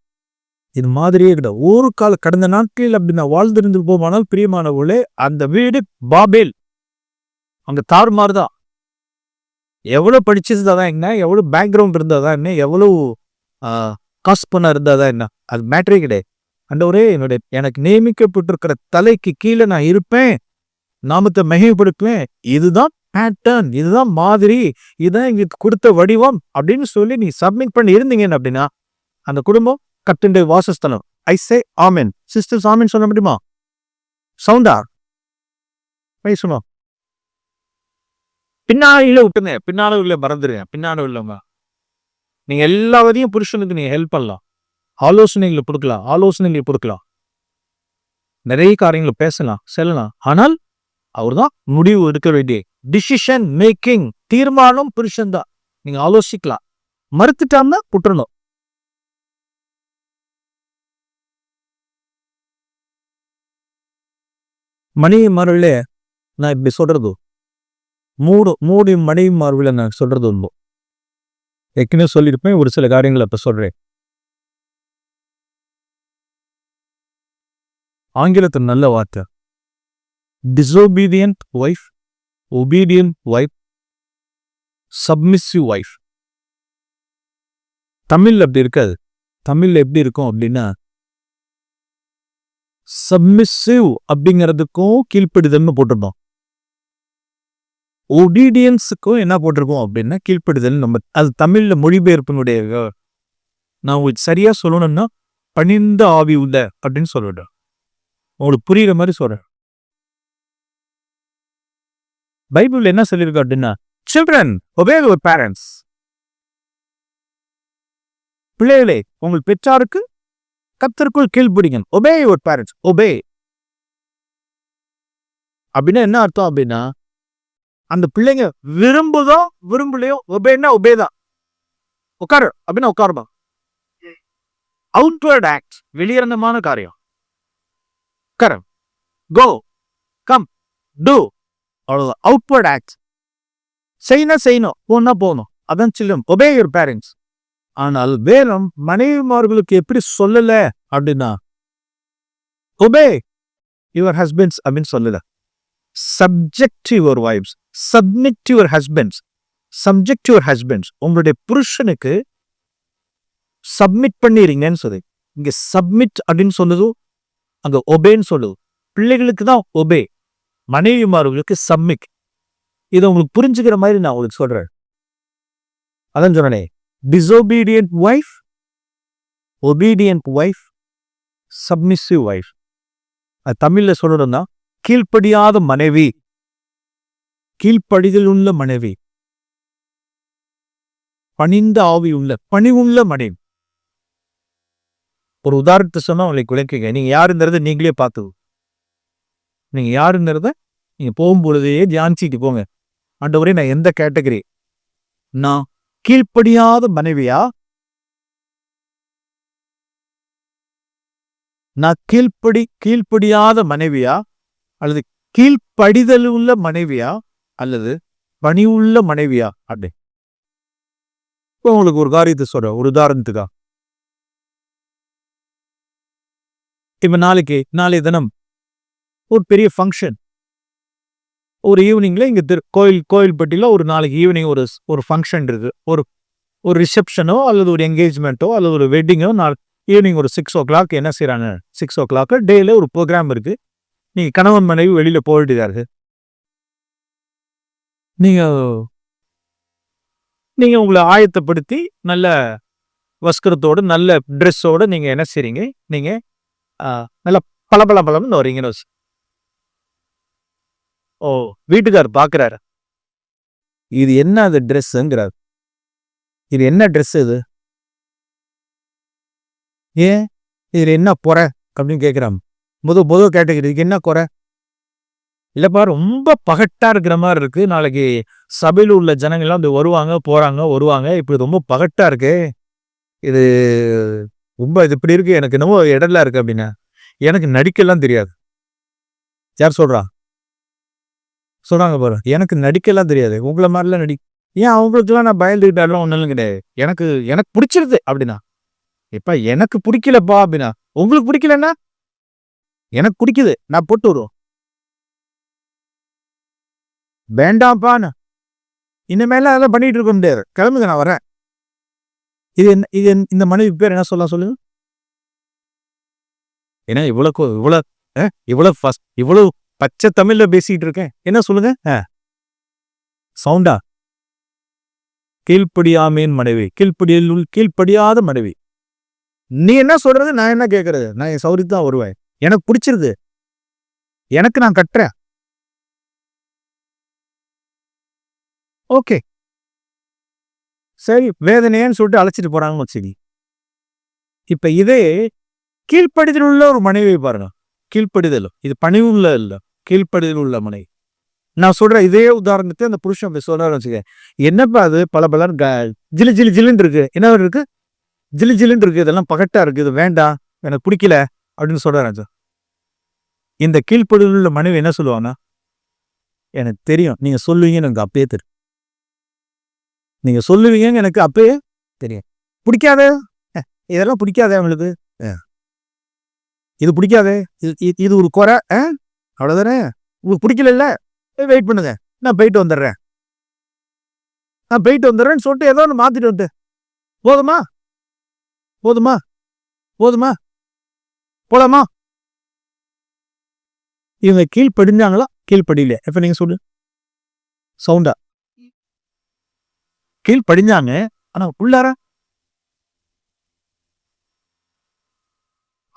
இது மாதிரியே கிடையாது. ஒரு கால கடந்த நாட்களில் அப்படி நான் வாழ்ந்திருந்து போமானால் பிரியமானவர்களே, அந்த வீடு பாபேல், அங்க தாறுமாறுதான். எவ்வளவு படிச்சிருந்தாதான் என்ன, எவ்வளவு பேக்ரவுண்ட் இருந்தாதான் என்ன, எவ்வளவு காசு பண்ண இருந்தாதான் என்ன, அது மேட்டரே கிடையாது. ஆண்டவரே, எனக்கு நியமிக்கப்பட்டிருக்கிற தலைக்கு கீழே நான் இருப்பேன், நாமத்தை மகிமைப்படுத்துவேன், இதுதான் பேட்டர்ன், இதுதான் மாதிரி, இதுதான் எங்களுக்கு கொடுத்த வடிவம் அப்படின்னு சொல்லி நீ சப்மிட் பண்ணி இருந்தீங்க அப்படின்னா அந்த குடும்பம் கர்த்தருடைய வாசஸ்தலம். ஐ சே ஆமென். சிஸ்டர்ஸ் ஆமென் சொல்ல முடியுமா? சவுண்டா பேசணும். பின்னாடியில விட்டுங்க, பின்னால உள்ள மறந்துடுங்க, பின்னால உள்ளவங்க. நீங்க எல்லாவதையும் புருஷனுக்கு நீங்க ஹெல்ப் பண்ணலாம், ஆலோசனைகளை கொடுக்கலாம், நிறைய காரியங்களை பேசலாம், செல்லலாம். ஆனால் அவர் தான் முடிவு எடுக்க வேண்டிய டிசிஷன் மேக்கிங், தீர்மானம் புருஷன் தான். நீங்க ஆலோசிக்கலாம், மறுத்துட்டான்னா விட்டுறணும். மனைவி மார்பில நான் இப்படி சொல்றது, மூடி மனைவி மார்பில நான் சொல்றது உண்டு. ஏற்கனவே சொல்லியிருப்பேன், ஒரு சில காரியங்களை இப்ப சொல்றேன். ஆங்கிலத்தில் நல்ல வார்த்தை, disobedient wife, obedient wife, submissive wife. தமிழ்ல அப்படி இருக்காது. தமிழ்ல எப்படி இருக்கும் அப்படின்னா, சப்மிசிவ் அப்படிங்கிறதுக்கும் கீழ்ப்படிதல்னு போட்டிருந்தோம், ஒபீடியன்ஸுக்கும் என்ன போட்டிருக்கோம் அப்படின்னா கீழ்ப்படிதல். நம்ம அது தமிழ்ல மொழிபெயர்ப்பினுடைய நான் உங்களுக்கு சரியா சொல்லணும்னா பணிந்த ஆவி உள்ள அப்படின்னு சொல்லிவிட்டேன், உங்களுக்கு புரியுற மாதிரி சொல்றேன். பைபிள் என்ன சொல்லியிருக்கு அப்படின்னா, சில்ட்ரன் obey your parents. பிள்ளைகளே உங்கள் பெற்றாருக்கு கர்த்தருக்குள் கீழ்ப்படிங்க. obey your parents, obey அப்படின்னா என்ன அர்த்தம் அப்படின்னா, அந்த பிள்ளைங்க விரும்புதோ விரும்பலையோ ஒபேன்னா ஒபே தான். உட்காரு அப்படின்னா உட்காருமா. அவுட்வர்ட் ஆக்ட், வெளியரங்கமான காரியம். உட்காரு, கோ, கம், டூ, அவ்வளவுதான். அவுட்வர்ட் ஆக்ட், செய்யணும், போனா போகணும், அதான் சில்லம். Obey your parents. ஆனால் வேதம் மனைவிமார்களுக்கு எப்படி சொல்லல அப்படின்னா, ஒபே யுவர் ஹஸ்பண்ட்ஸ் அப்படின்னு சொல்லல. Subject to your wives, submit to your husbands, subject to your husbands. உங்களுடைய புருஷனுக்கு சப்மிட் பண்ணிடுங்கன்னு சொல்லு. இங்க சப்மிட் அப்படின்னு சொல்லுது, அங்க ஒபேன்னு சொல்லுது. பிள்ளைகளுக்கு தான் ஒபே, மனைவிமார்களுக்கு சப்மிட். இதை உங்களுக்கு புரிஞ்சுக்கிற மாதிரி நான் உங்களுக்கு சொல்றேன். அதான் சொன்னே, disobedient wife, obedient wife, submissive wife. அது தமிழ்ல சொல்லணும்னா கீழ்ப்படியாத மனைவி, கீழ்ப்படிதல் உள்ள மனைவி, பணிந்த ஆவி உள்ள பணிவுள்ள மனைவி. ஒரு உதாரணத்தை சொன்னா உங்களுக்கு விளக்குங்க. நீங்க யாருங்கிறத நீங்களே பார்த்து, நீங்க யாருங்கிறத நீங்க போகும்பொழுதே தியானிச்சுட்டு போங்க. ஆண்டவரே, நான் எந்த கேட்டகரி? நான் கீழ்ப்படியாத மனைவியா, நான் கீழ்ப்படியாத மனைவியா, அல்லது கீழ்ப்படிதல் உள்ள மனைவியா, அல்லது பணிவுள்ள மனைவியா? அப்படி இப்போ உங்களுக்கு ஒரு காரியத்தை சொல்றேன், ஒரு உதாரணத்துக்கா. இப்ப நாளைய தினம் ஒரு பெரிய ஃபங்க்ஷன், ஒரு ஈவினிங்ல இங்க கோயில்பட்டியில ஒரு நாளைக்கு ஈவினிங் ஒரு ஃபங்க்ஷன் இருக்கு. ஒரு ரிசப்ஷனோ அல்லது ஒரு என்கேஜ்மெண்ட்டோ அல்லது ஒரு வெட்டிங்கோ ஈவினிங் ஒரு 6 o'clock என்ன செய்யறாங்க, 6 o'clock டேல ஒரு ப்ரோக்ராம் இருக்கு. நீங்க கணவன் மனைவி வெளியில போக வேண்டியதா இருக்கு. நீங்க உங்களை ஆயத்தப்படுத்தி நல்ல வஸ்திரத்தோடு நல்ல ட்ரெஸ்ஸோட நீங்க என்ன செய்றீங்க, நீங்க நல்ல பளபளன்னு வரீங்கன்னு. ஓ, வீட்டுக்கார் பாக்குறாரு, இது என்ன அது ட்ரெஸ்ஸுங்கிறார். இது என்ன ட்ரெஸ் இது, ஏன் இதுல என்ன குறை அப்படின்னு கேட்கிறான். முதல் கேட்டகரி, இதுக்கு என்ன குறை? இல்லப்பா ரொம்ப பகட்டா இருக்கிற மாதிரி இருக்கு. நாளைக்கு சபையில உள்ள ஜனங்கள்லாம் வந்து வருவாங்க, போறாங்க, வருவாங்க. இப்படி ரொம்ப பகட்டா இருக்கு. இது ரொம்ப இது இப்படி இருக்கு. எனக்கு என்னமோ இடர்லா இருக்கு அப்படின்னா. எனக்கு நடிக்கலாம் தெரியாது. யார் சொல்றா? சொல்றாங்க பாரு. எனக்கு நடிக்கலாம் தெரியாது. உங்கள மாதிரிலாம் ஏன் அவங்களுக்கெல்லாம் நான் பயந்துகிட்டாலும் ஒண்ணும் கிடையாது. எனக்கு எனக்கு பிடிச்சிருது அப்படின்னா. எப்பா எனக்கு பிடிக்கலப்பா அப்படின்னா. உங்களுக்கு பிடிக்கலன்னா? எனக்கு பிடிக்குது. நான் போட்டு வருவோம். வேண்டாம்ப்பான்னு. இனிமேலாம் அதெல்லாம் பண்ணிட்டு இருக்க முடியாது. கிளம்புங்க நான் வரேன். இந்த மனைவி பேர் என்ன சொல்லலாம் சொல்லுங்க? ஏன்னா இவ்வளவு பச்சை தமிழ்ல பேசிட்டு இருக்கேன். என்ன சொல்லுங்க? சவுண்டா? கீழ்ப்படியாமேன் மனைவி. கீழ்ப்படியாத மனைவி. நீ என்ன சொல்றது? நான் என்ன கேட்கறது? நான் என் சௌரியத்துக்கு தான் வருவேன். எனக்கு பிடிச்சிருது. எனக்கு நான் கட்டுறேன். ஓகே. சரி வேதனையன்னு சொல்லிட்டு அழைச்சிட்டு போறாங்கன்னு வச்சுக்கி. இப்ப இதே கீழ்ப்படிதல் உள்ள ஒரு மனைவியை பாருங்க. கீழ்ப்படிதல். இது பணிவுள்ள இல்ல. கீழ்ப்படிதல் உள்ள மனைவி. நான் சொல்ற இதே உதாரணத்தை அந்த புருஷன் அப்படி சொல்றாரு வச்சுக்க. என்னப்பா அது பல ஜிலு ஜிலு ஜிலுன்னு இருக்கு. என்ன இருக்கு? ஜிலு ஜிலுன்னு இருக்கு. இதெல்லாம் பகட்டா இருக்கு. இது வேண்டாம். எனக்கு பிடிக்கல அப்படின்னு சொல்றாரு. இந்த கீழ்ப்படிதல் உள்ள மனைவி என்ன சொல்லுவாங்கன்னா, எனக்கு தெரியும். நீங்க சொல்லுவீங்கன்னு எனக்கு அப்பயே தெரியும். நீங்க சொல்லுவீங்கன்னு எனக்கு அப்பயே தெரியும். பிடிக்காத இதெல்லாம் பிடிக்காதே அவங்களுக்கு. இது பிடிக்காதே. இது ஒரு குறை. அவ்வளவுதானே. உங்களுக்கு பிடிக்கல. வெயிட் பண்ணுங்க. நான் போயிட்டு வந்துடுறேன். நான் போயிட்டு வந்துடுறேன்னு சொல்லிட்டு ஏதோ ஒன்று மாத்திட்டு வந்து போதுமா? போதுமா? போதுமா? போலாமா? இவங்க கீழ்ப்படிஞ்சாங்களா? கீழ்ப்படியில. இப்ப நீங்க சொல்லு. சவுண்டா? கீழ்ப்படிஞ்சாங்க. ஆனா உள்ளார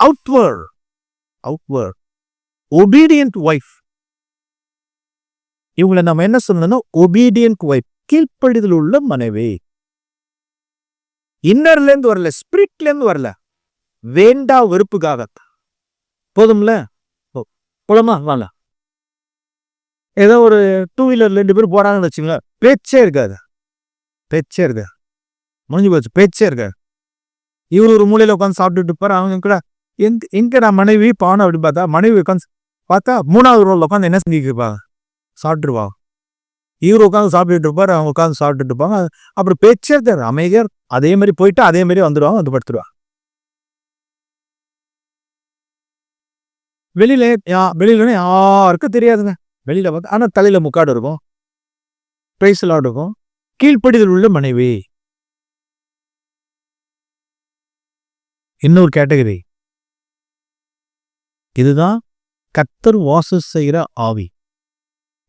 அவுட்வர்ட் ஒபீடியன்ட் ஒய்ஃப். இவங்களை நம்ம என்ன சொல்லணும்னா ஒபீடியன்ட் ஒய்ஃப். கீழ்ப்படிதல் உள்ள மனைவி. இன்னர்ல இருந்து வரல, ஸ்பிரிட்ல இருந்து வரல. வேண்டா வெறுப்புக்காக. போதும்ல? போலாமா? வாங்க. ஏதோ ஒரு 2 வீலர் 2 பேர் போறாங்கன்னு வச்சுங்களா, பேச்சே இருக்காது. முடிஞ்சு போச்சு. பேச்சே இருக்காது. இவரு ஒரு மூலையில உட்காந்து சாப்பிட்டுட்டு இருப்பாரு. அவங்க கூட எங்க நான் மனைவி பாவம் அப்படின்னு பார்த்தா, மனைவி உட்காந்து பார்த்தா 3வது ரோல உட்காந்து என்ன செஞ்சுட்டு இருப்பாங்க? சாப்பிட்டுருவாங்க. இவரு உட்காந்து சாப்பிட்டுட்டு இருப்பாரு. அவங்க உட்காந்து சாப்பிட்டுட்டு இருப்பாங்க. அப்புறம் பேச்சே இருக்காது. அமைதியா அதே மாதிரி போயிட்டு அதே மாதிரி வந்துடுவாங்க. வந்து படுத்துருவாங்க. வெளியில யாருக்கும் தெரியாதுங்க. வெளியில பார்த்து ஆனா தலையில முக்காடு இருக்கும். பிரைஸ் லார்ட் இருக்கும். கீழ்ப்படிதல் உள்ள மனைவி. இன்னொரு கேட்டகரி. இதுதான் கர்த்தர் வாசம் செய்கிற ஆவி.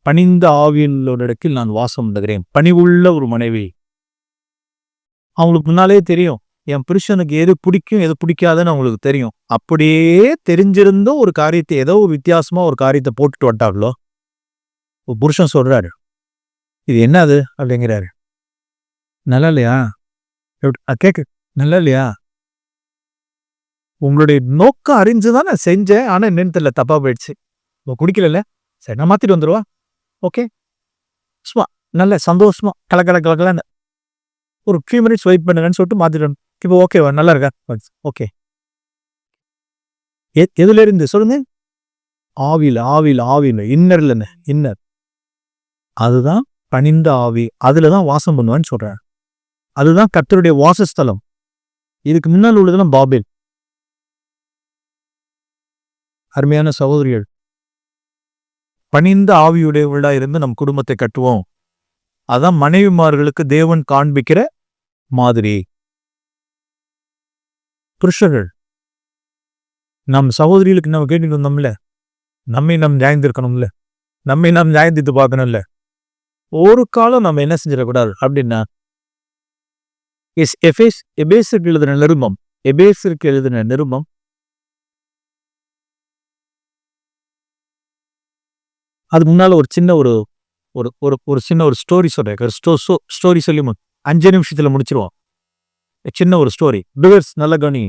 பணிந்த ஆவியுள்ளவரிடத்தில் நான் வாசம் பண்ணுகிறேன். பணிவுள்ள ஒரு மனைவி. அவங்களுக்கு முன்னாலே தெரியும். என் புருஷனுக்கு எது பிடிக்கும் எது பிடிக்காதுன்னு அவங்களுக்கு தெரியும். அப்படியே தெரிஞ்சிருந்தும் ஒரு காரியத்தை ஏதோ வித்தியாசமா ஒரு காரியத்தை போட்டுட்டு வட்டாங்களோ, புருஷன் சொல்றாரு, இது என்னது அப்படிங்கிறாரு. நல்லா இல்லையா? கேக்கு நல்லா இல்லையா? உங்களுடைய நோக்கம் அறிஞ்சுதான் நான் செஞ்சேன். ஆனா என்னன்னு தெரியல, தப்பா போயிடுச்சு. குடிக்கல. சரி நான் மாத்திட்டு வந்துருவா. ஓகே. சும்மா நல்ல சந்தோஷமா கலக்கலன்னு ஒரு 3 மினிட்ஸ் வெயிட் பண்ணுங்கன்னு சொல்லிட்டு மாத்திட்டு. இப்போ ஓகேவா? நல்லா இருக்கா? ஓகே. எதுல இருந்து சொல்லுங்க? ஆவியில இன்னர். அதுதான் பணிந்த ஆவி. அதுலதான் வாசம் பண்ணுவான்னு சொல்றேன். அதுதான் கர்த்தருடைய வாசஸ்தலம். இதுக்கு முன்னால் உள்ளதெல்லாம் பாபேல். அருமையான சகோதரிகள், பணிந்த ஆவியுடையவர்களா இருந்து நம் குடும்பத்தை கட்டுவோம். அதான் மனைவிமார்களுக்கு தேவன் காண்பிக்கிற மாதிரி. புருஷர்கள், நம் சகோதரிகளுக்கு நம்ம கேட்டுட்டு இருந்தோம்ல, நம்மை நாம் நியாயந்திருக்கணும்ல, நம்மை நாம் நியாயந்தித்து பார்க்கணும்ல. ஒரு காலம் நம்ம என்ன செஞ்சிடக்கூடாது அப்படின்னா, எபேசிற்கு எழுதின நிருபம் அது முன்னால ஒரு சின்ன ஒரு சின்ன ஒரு ஸ்டோரி சொல்றேன். ஸ்டோரி சொல்லி 5 நிமிஷத்துல முடிச்சிருவோம். சின்ன ஒரு ஸ்டோரி. நல்ல கவனி.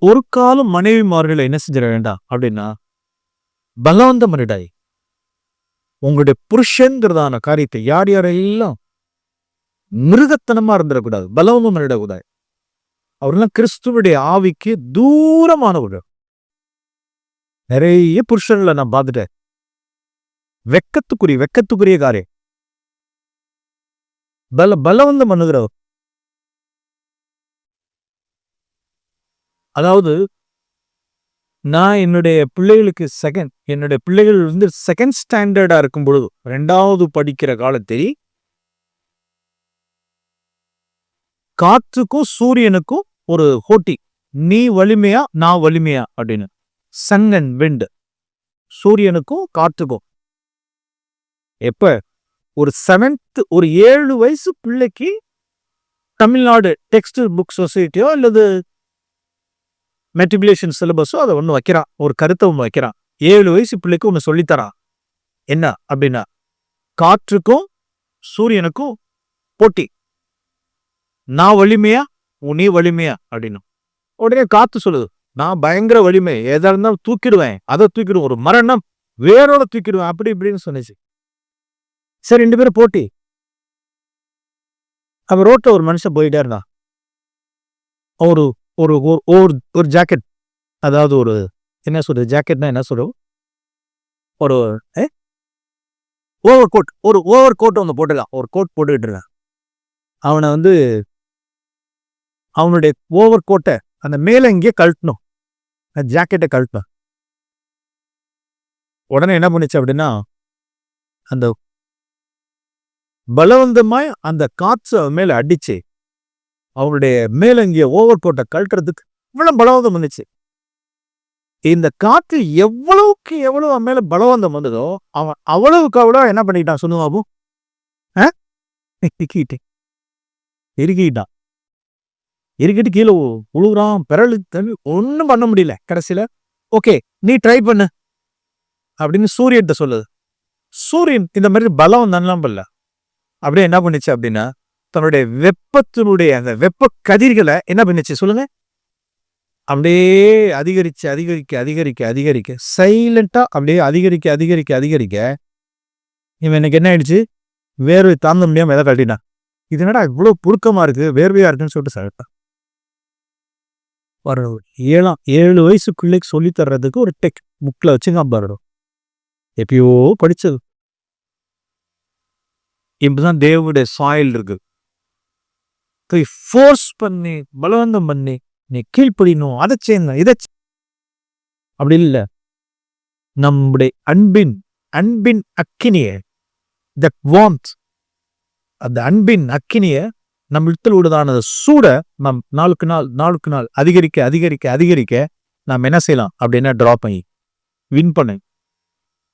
ஒரு காலம் மனைவிமார்களை என்ன செஞ்சிட வேண்டாம் அப்படின்னா, பலவந்தம் பண்ணிடாய். உங்களுடைய புருஷங்கிறதான காரியத்தை யார் யாரெல்லாம் மிருகத்தனமா இருந்துடக்கூடாது, பலவந்தம் பண்ணிடக்கூடாது. அவரெல்லாம் கிறிஸ்துவனுடைய ஆவிக்கு தூரமானவர்கள். நிறைய புருஷன்ல நான் பார்த்துட்டேன். வெக்கத்துக்குரிய காரியம். பலவந்தம் பண்ணுகிறவர். அதாவது நான் என்னுடைய பிள்ளைகள் வந்து செகண்ட் ஸ்டாண்டர்டா இருக்கும் பொழுது, 2வது படிக்கிற காலத்தில் காற்றுக்கும் சூரியனுக்கும் ஒரு போட்டி. நீ வலிமையா நான் வலிமையா அப்படின்னு. சன் அண்ட் விண்ட், சூரியனுக்கும் காற்றுக்கும். எப்ப ஒரு 7 வயசு பிள்ளைக்கு தமிழ்நாடு டெக்ஸ்ட் புக் சொசைட்டியோ அல்லது மெட்ரிகுலேஷன் சிலபஸோ அதை ஒன்று வைக்கிறான், ஒரு கருத்தை ஒன்று வைக்கிறான். 7 வயசு பிள்ளைக்கு ஒன்று சொல்லித்தரான். என்ன அப்படின்னா, காற்றுக்கும் சூரியனுக்கும் போட்டி. நான் வலிமையா நீ வலிமையா அப்படின்னு. உடனே காத்து சொல்லுது, நான் பயங்கர வலிமை, எதா இருந்தாலும் தூக்கிடுவேன், அதை தூக்கிடுவேன், ஒரு மரணம் வேரோட தூக்கிடுவேன், அப்படி இப்படின்னு சொன்னிச்சு. சரி, 2 பேரும் போட்டி. அப்ப ரோட்ல ஒரு மனுஷன் போயிட்டே இருந்தான். ஒரு ஒரு ஒரு ஜாக்கெட், அதாவது ஒரு என்ன சொல்றது, ஜாக்கெட்னா என்ன சொல்றோம், ஒரு ஓவர் கோட், ஒரு ஓவர் கோட் ஒன்று போட்டுக்கலாம், ஒரு கோட் போட்டுக்கிட்டு இருக்கான். அவனை வந்து அவனுடைய ஓவர் கோட்டை அந்த மேல இங்கே கழட்டணும், ஜாக்கெட்டை கழட்டணும். உடனே என்ன பண்ணுச்சு அப்படின்னா, அந்த பலவந்தமாய் அந்த காற்று மேல அடிச்சு அவனுடைய மேலங்கிய ஓவர் கோட்டை கழட்டுறதுக்கு இவ்வளவு பலவந்தம் வந்துச்சு. இந்த காற்று எவ்வளவுக்கு எவ்வளவு அவன் மேல பலவந்தம் வந்ததோ அவன் அவ்வளவுக்கு அவ்வளவு என்ன பண்ணிக்கிட்டான் சொல்லுவாபு, இறுக்கிட்டு கீழே உழுகுறான், பிறகு தண்ணி ஒன்னும் பண்ண முடியல. கடைசியில ஓகே நீ ட்ரை பண்ணு அப்படின்னு சூரியன்ட்ட சொல்லுது. சூரியன் இந்த மாதிரி பலம் தன்னலாம் பண்ணல. அப்படியே என்ன பண்ணுச்சு அப்படின்னா, தன்னுடைய வெப்பத்தினுடைய அந்த வெப்ப கதிர்களை என்ன பண்ணுச்சு சொல்லுங்க, அப்படியே அதிகரிச்சு அதிகரிக்க அதிகரிக்க அதிகரிக்க சைலண்டா அப்படியே அதிகரிக்க அதிகரிக்க அதிகரிக்க இவன் எனக்கு என்ன ஆயிடுச்சு, வேர்வை தாங்க முடியாம எதை கட்டினான். இது என்னடா இவ்வளவு புழுக்கமா இருக்கு, வேர்வையா இருக்குன்னு சொல்லிட்டு சாப்பிட்டான். 7 வயசுக்குள்ளே சொல்லி தர்றதுக்கு ஒரு டெக் புக்ல வச்சுங்க பாரு, எப்பயோ படிச்சது. இப்படிதான் தேவனுடைய சாயல் இருக்கு. ஃபோர்ஸ் பண்ணி பலவந்தம் பண்ணி நீ கீழ்ப்படியணும், அதை செய்யணும், இதை அப்படி இல்லை. நம்முடைய அன்பின் அக்கினிய, தட் வார்ம்த், அந்த அன்பின் அக்கினிய நம்ம இடத்தில் உள்ளதான சூட நம் நாளுக்கு நாள் அதிகரிக்க அதிகரிக்க அதிகரிக்க நாம் என்ன செய்யலாம் அப்படின்னா டிராப் பண்ணி வின் பண்ண.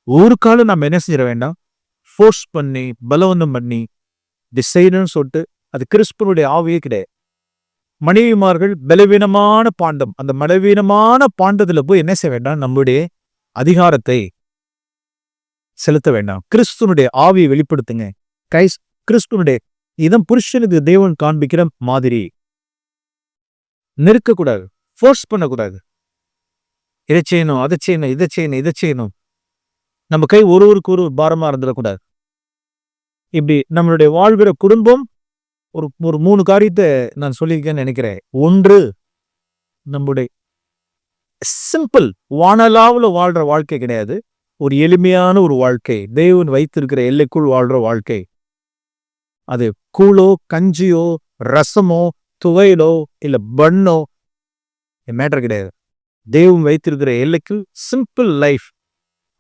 ஒரு காலம் நம்ம என்ன செஞ்சிட வேண்டாம், ஃபோர்ஸ் பண்ணி பலவந்தம் பண்ணி டிசைடுன்னு சொல்லிட்டு அது கிறிஸ்துவனுடைய ஆவியே கிடையாது. மனைவிமார்கள் பலவீனமான பாண்டம், அந்த பலவீனமான பாண்டத்துல போய் என்ன செய்ய வேண்டாம், நம்முடைய அதிகாரத்தை செலுத்த வேண்டாம். கிறிஸ்துவனுடைய ஆவியை வெளிப்படுத்துங்க. கிறிஸ்துவனுடைய இதன் புருஷனுக்கு தேவன் காண்பிக்கிற மாதிரி நெருக்கக்கூடாது, ஃபோர்ஸ் பண்ணக்கூடாது. இதை செய்யணும், அதை செய்யணும், இதை செய்யணும், இதை செய்யணும். நம்ம கை ஒருவருக்கு ஒரு பாரமா இருந்துடக்கூடாது. இப்படி நம்மளுடைய வாழ்கிற குடும்பம் ஒரு 3 காரியத்தை நான் சொல்லியிருக்கேன்னு நினைக்கிறேன். ஒன்று, நம்முடைய சிம்பிள் வானலாவில் வாழ்ற வாழ்க்கை கிடையாது, ஒரு எளிமையான ஒரு வாழ்க்கை, தேவன் வைத்திருக்கிற எல்லைக்குள் வாழ்ற வாழ்க்கை. அது கூழோ கஞ்சியோ ரசமோ துவையலோ இல்ல பண்ணோ மேட்டர் கிடையாது. தேவன் வைத்திருக்கிற எல்லைக்கு சிம்பிள் லைஃப்,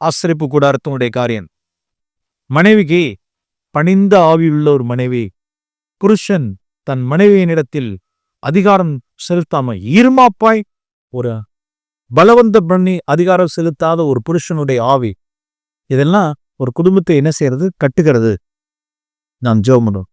ஆசிரிப்பு கூடாரத்தினுடைய காரியம். மனைவிக்கு பணிந்த ஆவியுள்ள ஒரு மனைவி, புருஷன் தன் மனைவியினிடத்தில் அதிகாரம் செலுத்தாம ஈர்மாப்பாய் ஒரு பலவந்த பண்ணி அதிகாரம் செலுத்தாத ஒரு புருஷனுடைய ஆவி, இதெல்லாம் ஒரு குடும்பத்தை என்ன செய்யறது, கட்டுகிறது. நாம் ஜெபம் பண்ணுவோம்.